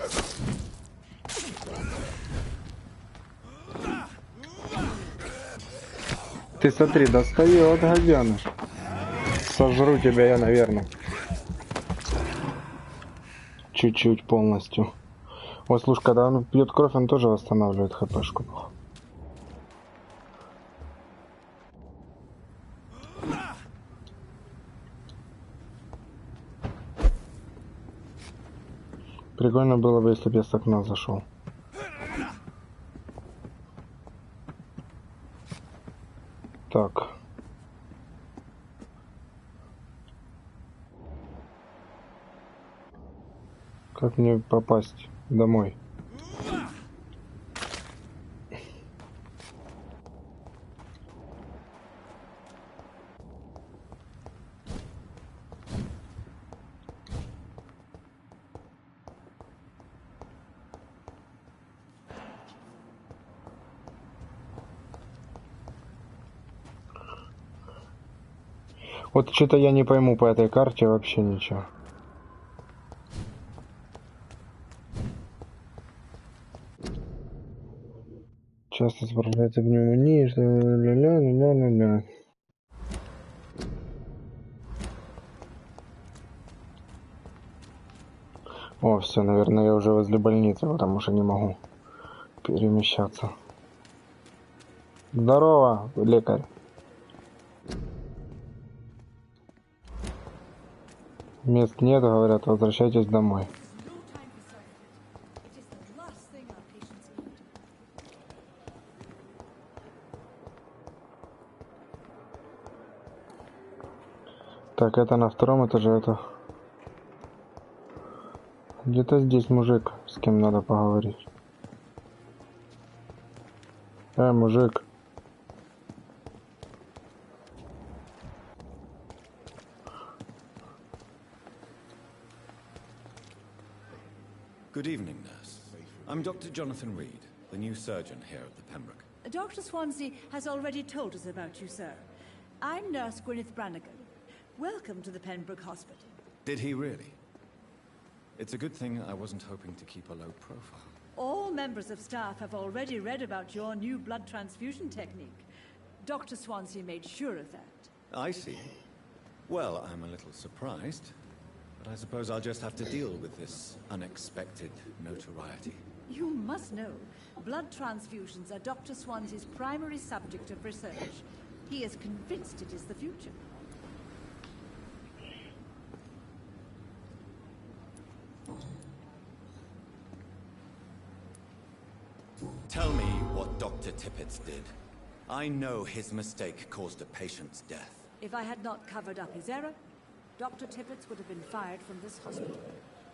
Ты смотри, достает, гаденыш. Сожру тебя я, наверное. Чуть-чуть полностью. Ой, слушай, когда он пьет кровь, он тоже восстанавливает хпшку. Прикольно было бы, если бы я с окна зашел. Так. Как мне попасть домой? Вот что-то я не пойму по этой карте вообще ничего. Часто справляется пневмония, что ля-ля-ля-ля-ля. О, все, наверное, я уже возле больницы, потому что не могу перемещаться. Здорово, лекарь. Мест нет, говорят, возвращайтесь домой. Так, это на втором этаже, это... Где-то здесь мужик, с кем надо поговорить. Мужик. Good evening, nurse. I'm Dr. Jonathan Reed, the new surgeon here at the Pembroke. Dr. Swansea has already told us about you, sir. I'm Nurse Gwyneth Brannigan. Welcome to the Pembroke Hospital. Did he really? It's a good thing I wasn't hoping to keep a low profile. All members of staff have already read about your new blood transfusion technique. Dr. Swansea made sure of that. I see. Well, I'm a little surprised, but I suppose I'll just have to deal with this unexpected notoriety. You must know, blood transfusions are Dr. Swansea's primary subject of research. He is convinced it is the future. Tell me what Dr. Tippett did. I know his mistake caused a patient's death. If I had not covered up his error, Dr. Tippett would have been fired from this hospital.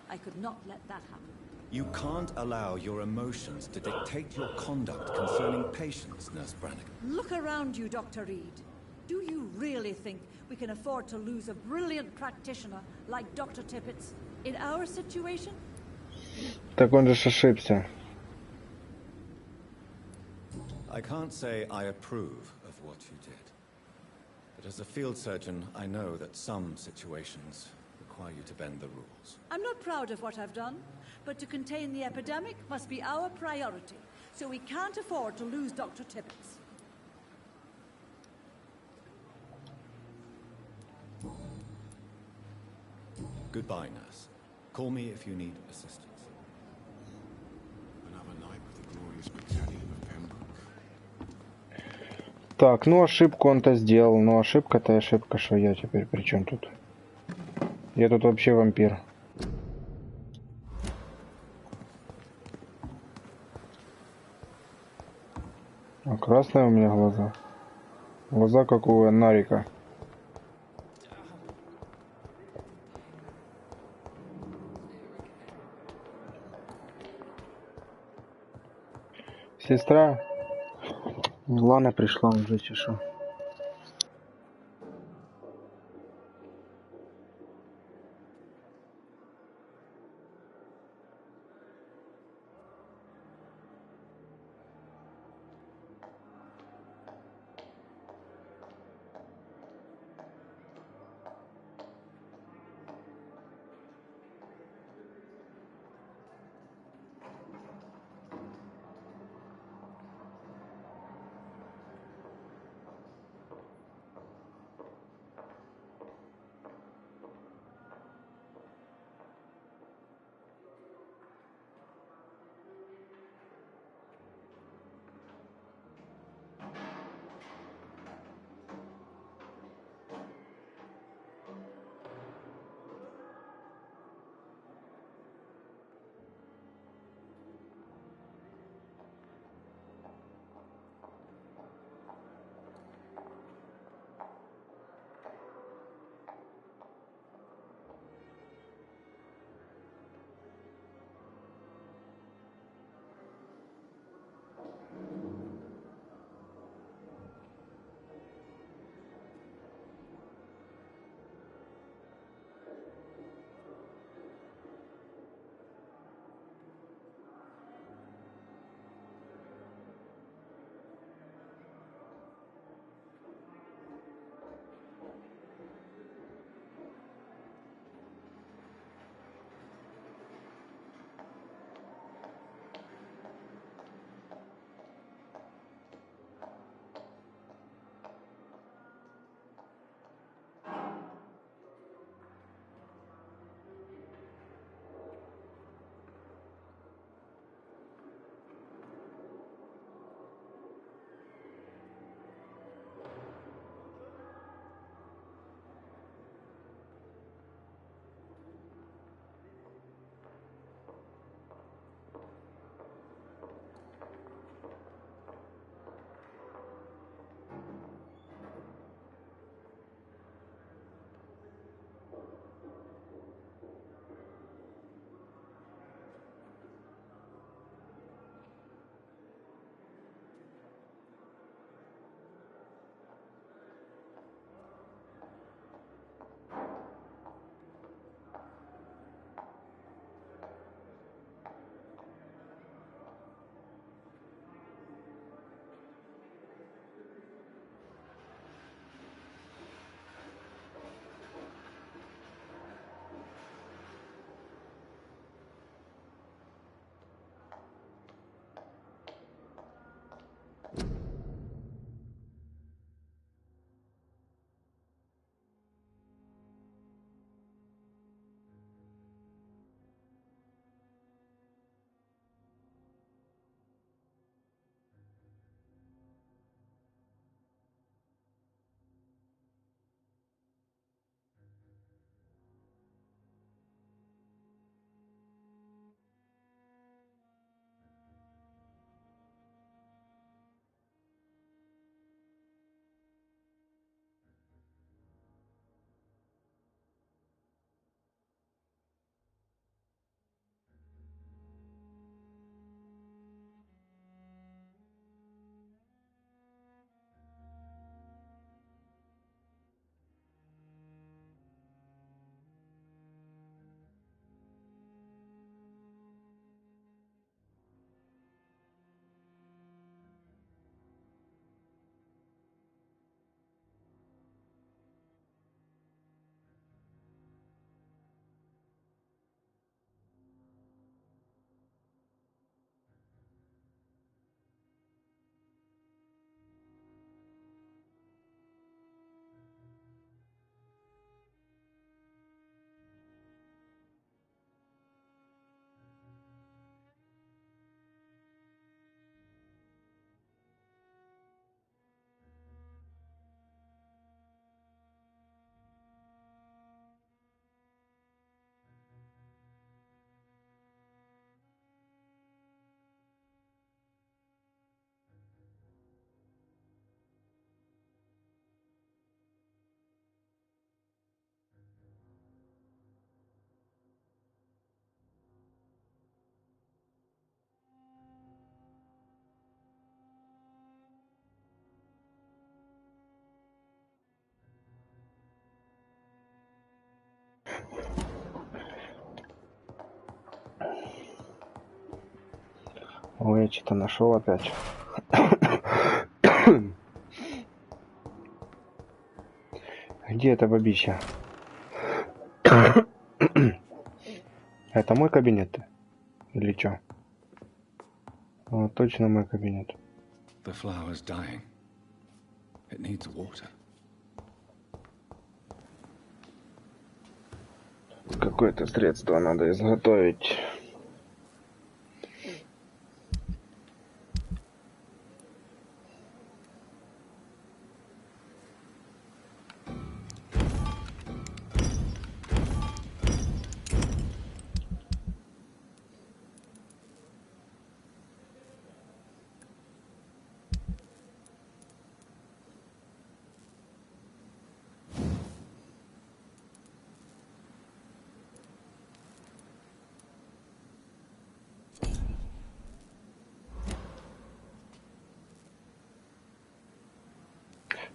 I could not let that happen. You can't allow your emotions to dictate your conduct concerning patients, Nurse Brannigan. Look around you, Dr. Reed. Do you really think we can afford to lose a brilliant practitioner like Dr. Tippett in our situation? Так он же ошибся. I can't say I approve of what you did. But as a field surgeon, I know that some situations require you to bend the rules. I'm not proud of what I've done, but to contain the epidemic must be our priority. So we can't afford to lose Dr. Tippett. Goodbye, nurse. Call me if you need assistance. Another night with the glorious battalion of Pembroke. Так, ну ошибку он-то сделал, но ошибка-то ошибка, что я теперь при чем тут? Я тут вообще вампир. А красные у меня глаза. Глаза как у Нарика. сестра. Милана пришла уже чешу. Ой, я что-то нашел опять. Где это бабища? Это мой кабинет? Или что? О, точно мой кабинет. The flower's dying. It needs water. Какое-то средство надо изготовить.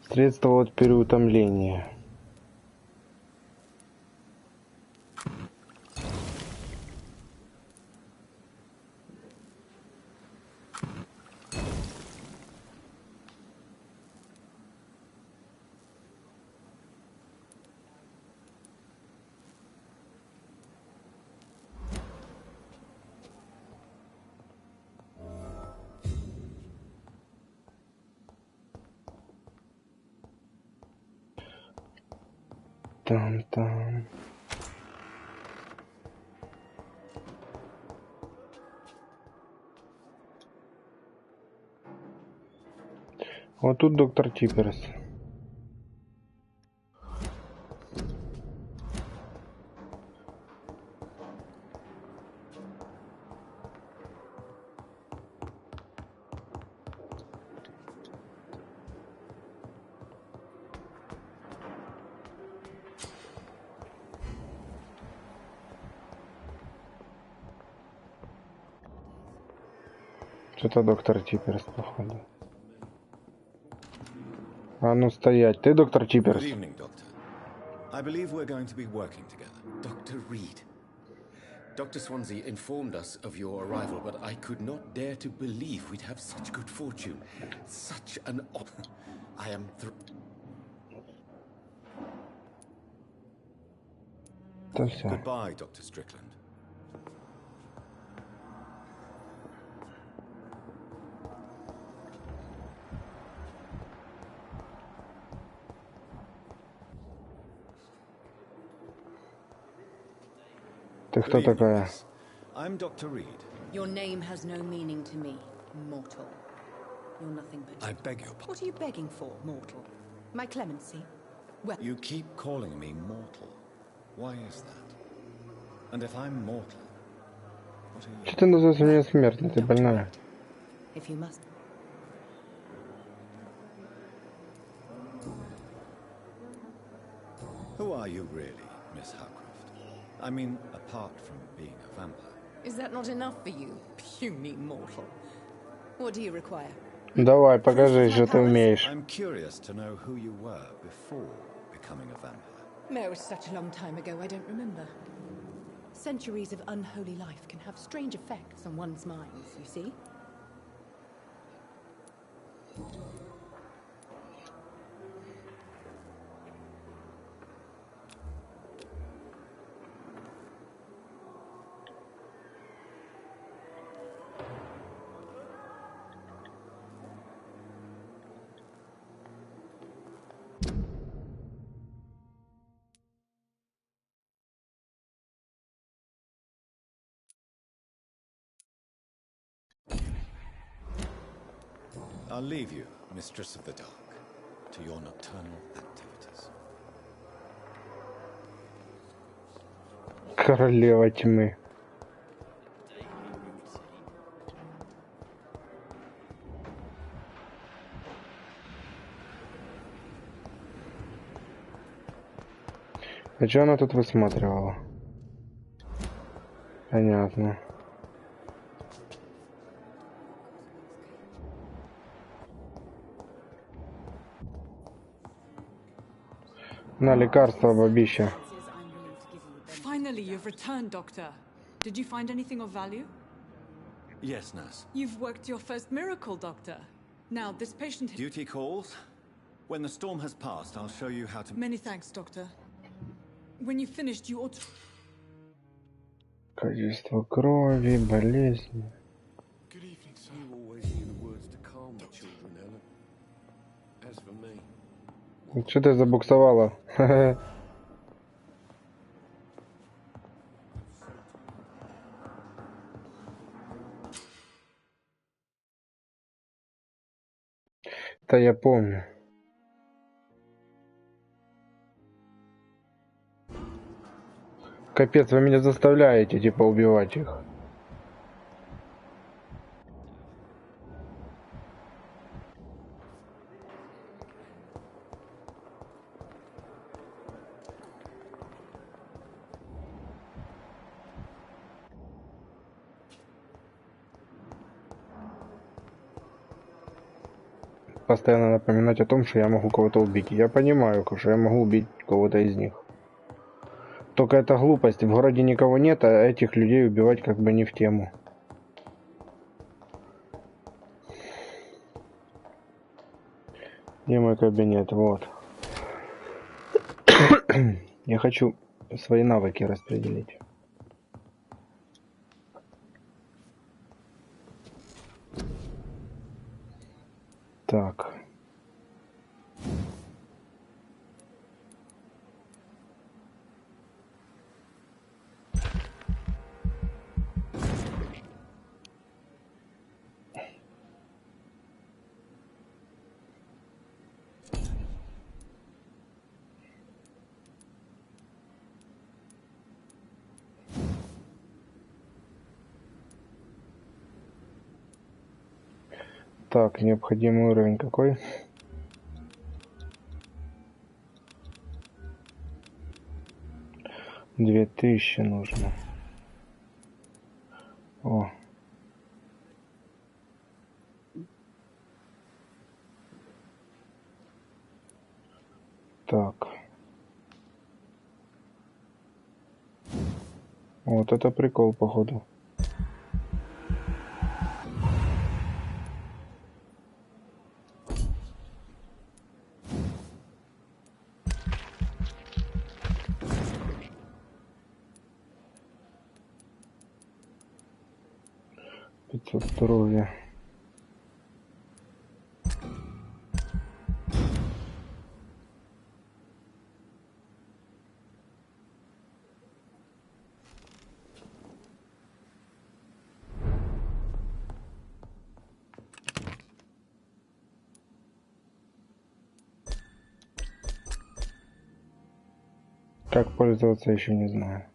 Средство от переутомления. Там. Вот тут доктор Типерс. Что-то доктор Типерс, походу. А ну стоять. Ты доктор Типерс? Good evening, Doctor. I believe we're going to be working together. Dr. Reed. Dr. Swansea informed us of your arrival, but I could not dare to believe we'd have such good fortune. Such an honor. I am Goodbye, Dr. Strickland. Ты кто такая? I'm Dr. Reed. Your name has no meaning to me, mortal. You're nothing but... I beg your pardon. What are you begging for, mortal? My clemency? Well... You keep calling me mortal. Why is that? And if I'm mortal, what are you? Что ты называешь меня смертной? Ты больная? If you must. Who are you really, Miss Howcroft? I mean, apart from being a vampire. Is that not enough for you, puny mortal? What do you require? Давай, покажи, что ты умеешь. I'm curious to know who you were before becoming a vampire. No, it was such a long time ago, I don't remember. Centuries of unholy life can have strange effects on one's minds, you see? I'll leave you, Mistress of the Dark, to your nocturnal activities. Королева тьмы. А что она тут высматривала? Понятно. На лекарство, бабища. Finally, you've returned, Doctor. Did you find anything of value? Yes, nurse. You've worked your first miracle, Doctor. Now, this patient... Duty calls. When the storm has passed, I'll show you how to... Many thanks, Doctor. When you've finished, you ought to... Количество крови, болезни. Good evening, sir. You always hear the words to calm the children, Ellen. As for me... Что ты забуксовала? Да я помню. Капец, вы меня заставляете, типа, убивать их. Постоянно напоминать о том, что я могу кого-то убить. Я понимаю, что я могу убить кого-то из них. Только это глупость. В городе никого нет, а этих людей убивать как бы не в тему. Где мой кабинет? Вот. Я хочу свои навыки распределить. Так. Так, необходимый уровень какой? $2000 нужно. О. Так. Вот это прикол, походу. Здоровья. Как пользоваться, еще не знаю.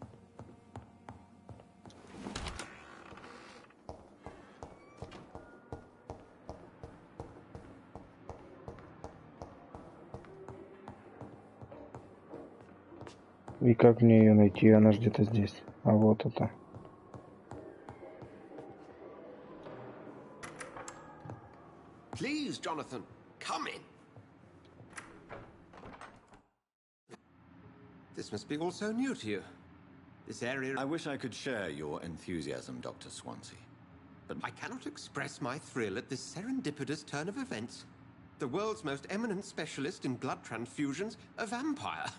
И как мне ее найти? Она ж где-то здесь. А вот это. Please, Jonathan, come in. This must be all so new to you. This area... I wish I could share your enthusiasm, Dr. Swansea. But I cannot express my thrill at this serendipitous turn of events. The world's most eminent specialist in blood transfusions, a vampire.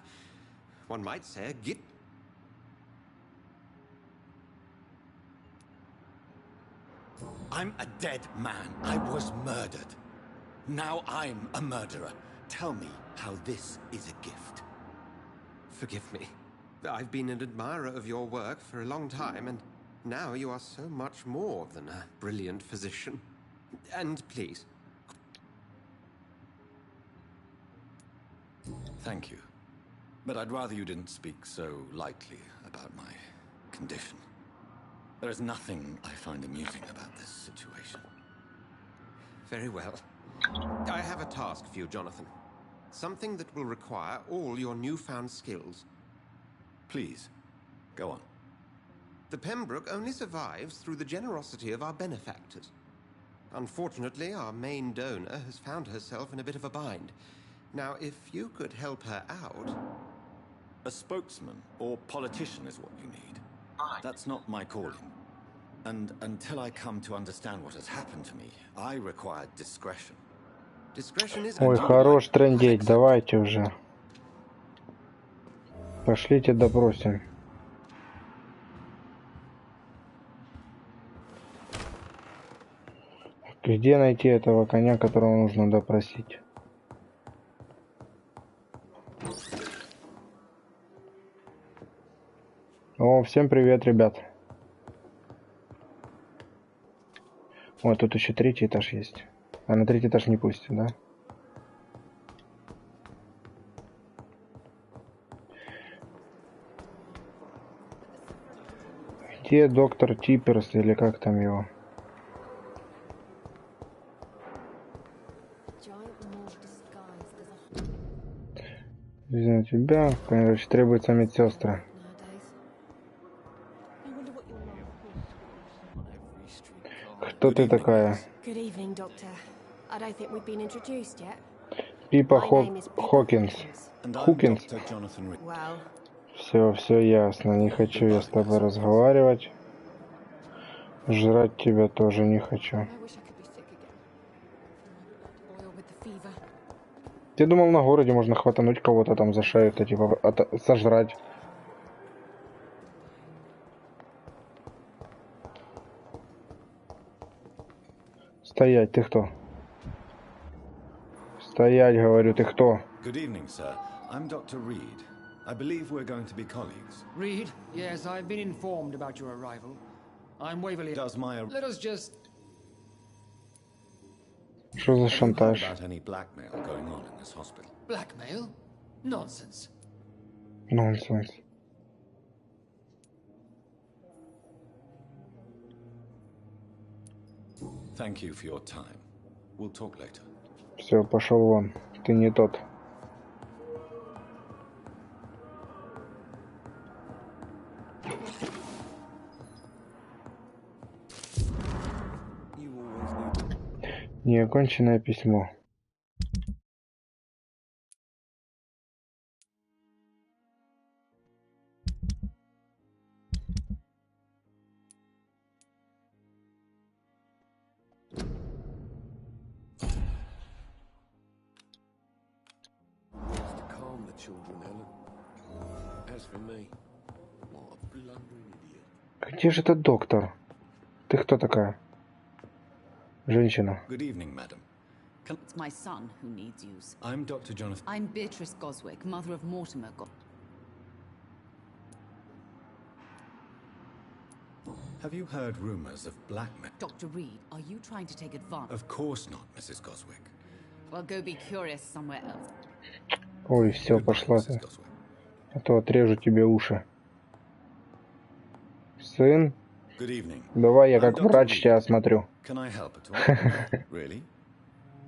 One might say a git... I'm a dead man. I was murdered. Now I'm a murderer. Tell me how this is a gift. Forgive me. I've been an admirer of your work for a long time, and now you are so much more than a brilliant physician. And please... Thank you. But I'd rather you didn't speak so lightly about my condition. There is nothing I find amusing about this situation. Very well. I have a task for you, Jonathan. Something that will require all your newfound skills. Please, go on. The Pembroke only survives through the generosity of our benefactors. Unfortunately, our main donor has found herself in a bit of a bind. Now, if you could help her out... A spokesman or politician is what you need. That's not my calling. And until I come to understand what has happened to me, I require discretion. Discretion is... Ой, хорош трындеть, давайте уже. Пошлите допросим. Где найти этого коня, которого нужно допросить? О, всем привет, ребят. О, тут еще 3-й этаж есть. А на 3-й этаж не пустят, да? Где доктор Типперс или как там его? Из-за тебя, короче, требуются медсестры. Кто ты такая? Good evening, Doctor. I don't think we've been introduced yet. Пипа Хокинс. Хукинс. Well, Все ясно. Не хочу я с тобой разговаривать. Жрать тебя тоже не хочу. Я думал, на городе можно хватануть кого-то там за шею-то, типа, сожрать. Стоять, ты кто? Стоять, говорю, ты кто? Good evening, sir. I'm Dr. Reed. I believe we're going to be colleagues. Reed? Yes, I've been informed about your arrival. I'm Waverly. Does my... Let us just... Что за шантаж? About any blackmail going on in this hospital? Blackmail? Nonsense. Nonsense. Thank you for your time. We'll talk later. Все, пошел вон. Ты не тот. Неоконченное письмо. Где же этот доктор? Ты кто такая? Женщина. Good evening, madam. It's my son who needs you. I'm Dr. Jonathan. I'm Beatrice Goswick, mother of Mortimer Have you heard rumors of blackmail? Dr. Reed, are you trying to take advantage? Of course not, Mrs. Goswick. Well, go be curious somewhere else. Ой, все, пошла ты. А то отрежу тебе уши. Сын? Good evening. Давай я как врач тебя осмотрю. Can I help at all? Really?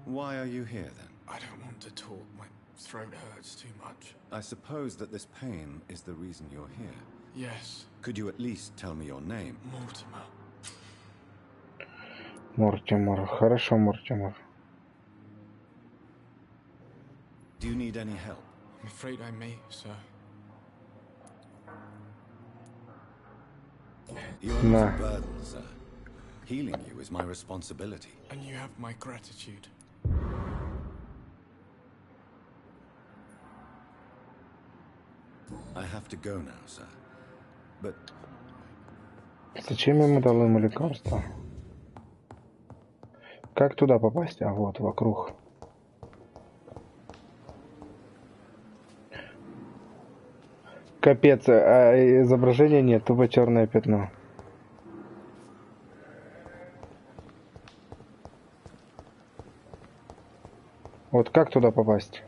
Why are you here then? I don't want to talk. My throat hurts too much. I suppose that this pain is the reason you're here. Yes. Could you at least tell me your name? Mortimer. Мортимер. Хорошо, Мортимер. Do you need any help? I'm afraid I may, sir. You're not a burden, sir. Healing you is my responsibility. And you have my gratitude. I have to go now, sir. But... Зачем ему дал ему лекарство? Как туда попасть? А вот, вокруг. Капец, а изображения нет, тупо черное пятно. Вот как туда попасть?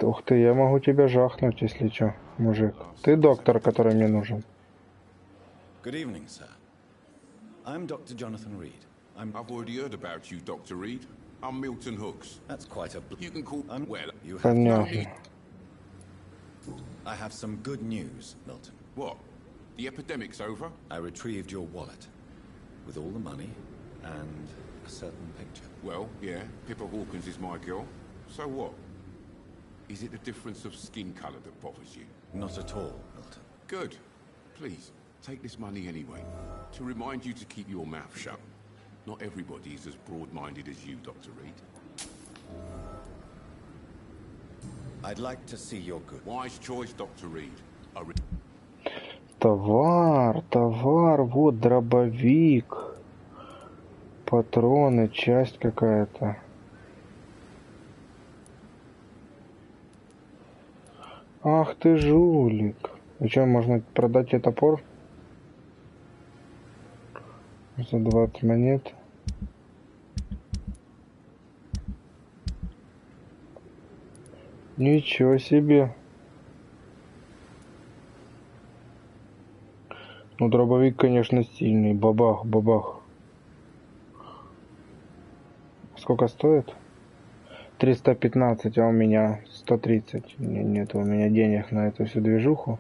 Ух ты, я могу тебя жахнуть, если что, мужик. Ты доктор, который мне нужен. Good evening, sir. I'm Dr. Jonathan Reed. I've already heard about you, Dr. Reed. I'm Milton Hooks. That's quite a... You can call... well... You have... Понятно. I have some good news, Milton. What? The epidemic's over? I retrieved your wallet. With all the money and a certain picture. Well, yeah, Pippa Hawkins is my girl. So what? Is it the difference of skin color that bothers you? Not at all, Milton. Good. Please, take this money anyway. To remind you to keep your mouth shut. Not everybody is as broad-minded as you, Dr. Reed. I'd like to see your good. Wise choice, Dr. Reed. Товар, вот дробовик. Патроны, часть какая-то. Ах ты жулик. И что, можно продать тебе топор? За 20 монет. Ничего себе. Ну, дробовик, конечно, сильный. Бабах, бабах. Сколько стоит? 315, а у меня 130. Нет у меня денег на эту всю движуху.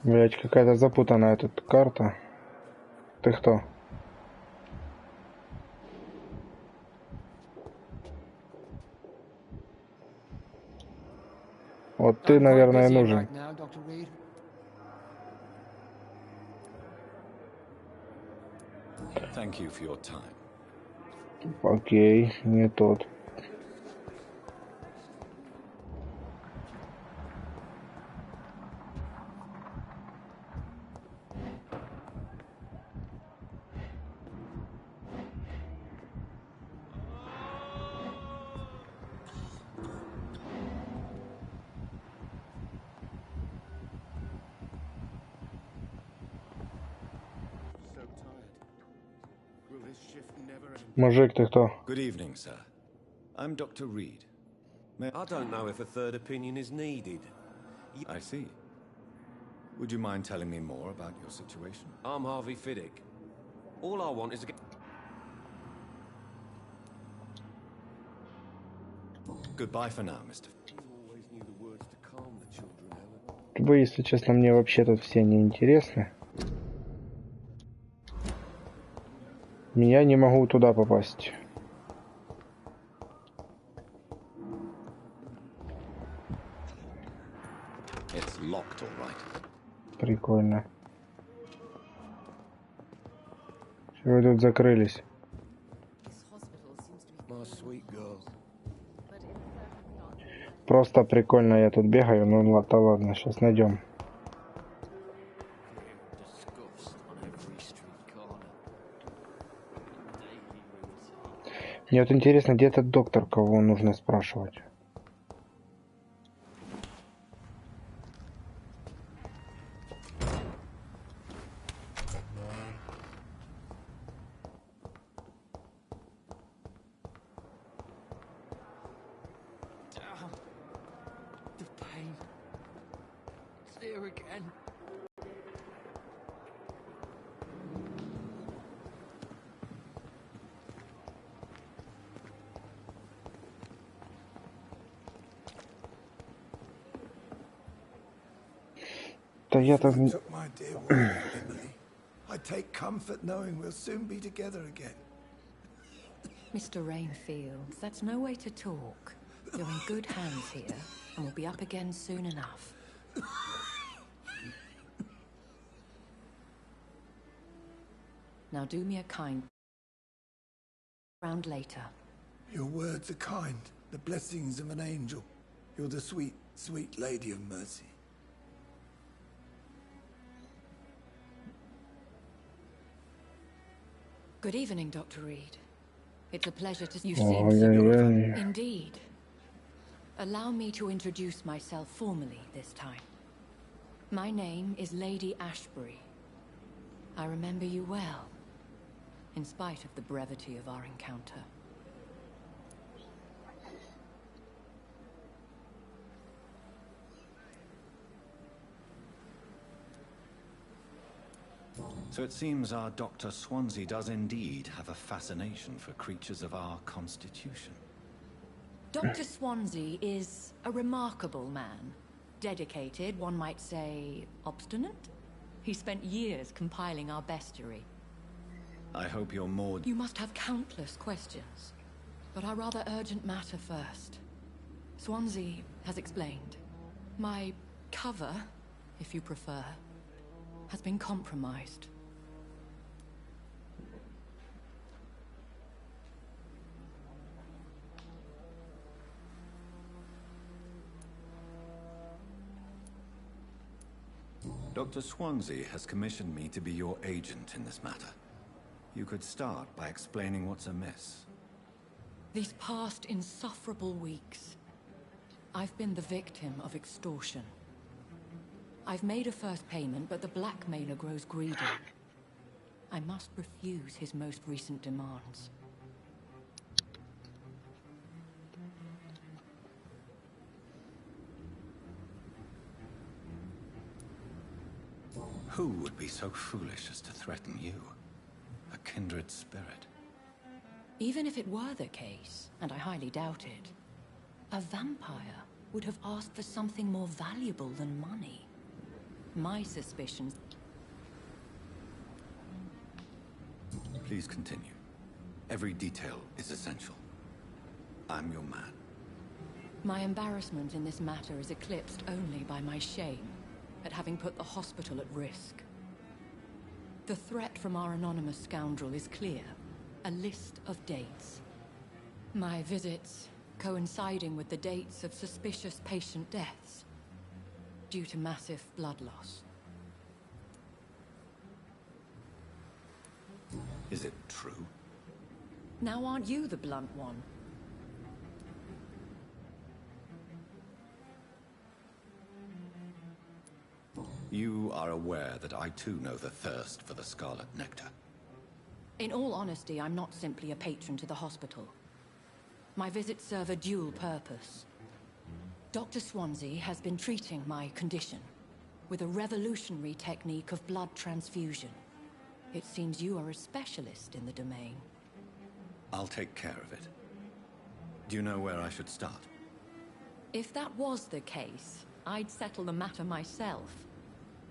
Блять, какая-то запутанная тут карта. Ты кто? Вот ты, наверное, нужен. Thank you for your time. Окей, не тот. Мужик, ты кто? Good evening, sir. I'm Dr. Reed. I don't know if a third opinion is needed. I see. Would you mind telling me more about your situation? I'm Harvey Fiddick. All I want is to get... Goodbye for now, Mr. Вы, если честно, мне вообще тут все не интересны. Я не могу туда попасть. It's locked, all right. Прикольно. Чего вы тут закрылись? Просто прикольно, я тут бегаю. Ну ладно, сейчас найдем. Мне вот интересно, где этот доктор, кого нужно спрашивать? Took my dear wife, Emily. I take comfort knowing we'll soon be together again. Mr. Rainfield, that's no way to talk. You're in good hands here, and we'll be up again soon enough. Now do me a kind. Round later. Your words are kind, the blessings of an angel. You're the sweet, sweet lady of mercy. Good evening, Dr. Reed. It's a pleasure to... You've seen Sigurd. Indeed. Allow me to introduce myself formally this time. My name is Lady Ashbury. I remember you well, in spite of the brevity of our encounter. So it seems our Dr. Swansea does indeed have a fascination for creatures of our constitution. Dr. Swansea is a remarkable man. Dedicated, one might say, obstinate. He spent years compiling our bestiary, I hope you're more... You must have countless questions, but our rather urgent matter first. Swansea has explained. My cover, if you prefer, has been compromised. Dr. Swansea has commissioned me to be your agent in this matter. You could start by explaining what's amiss. These past insufferable weeks, I've been the victim of extortion. I've made a first payment, but the blackmailer grows greedy. I must refuse his most recent demands. Who would be so foolish as to threaten you? A kindred spirit. Even if it were the case, and I highly doubt it, a vampire would have asked for something more valuable than money. My suspicions... Please continue. Every detail is essential. I'm your man. My embarrassment in this matter is eclipsed only by my shame at having put the hospital at risk. The threat from our anonymous scoundrel is clear. A list of dates. My visits coinciding with the dates of suspicious patient deaths due to massive blood loss. Is it true? Now aren't you the blunt one? You are aware that I too know the thirst for the Scarlet Nectar. In all honesty, I'm not simply a patron to the hospital. My visits serve a dual purpose. Dr. Swansea has been treating my condition with a revolutionary technique of blood transfusion. It seems you are a specialist in the domain. I'll take care of it. Do you know where I should start? If that was the case, I'd settle the matter myself.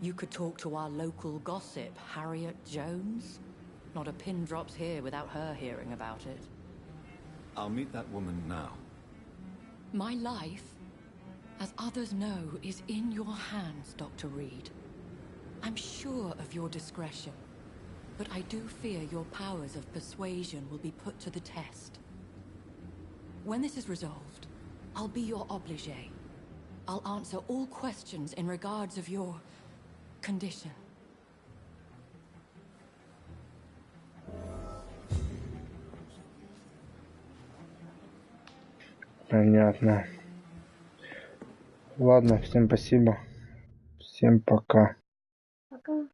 You could talk to our local gossip, Harriet Jones. Not a pin drops here without her hearing about it. I'll meet that woman now. My life, as others know, is in your hands, Dr. Reed. I'm sure of your discretion, but I do fear your powers of persuasion will be put to the test. When this is resolved, I'll be your obligé. I'll answer all questions in regards of your condition. Понятно. Ладно, всем спасибо. Всем пока. Пока.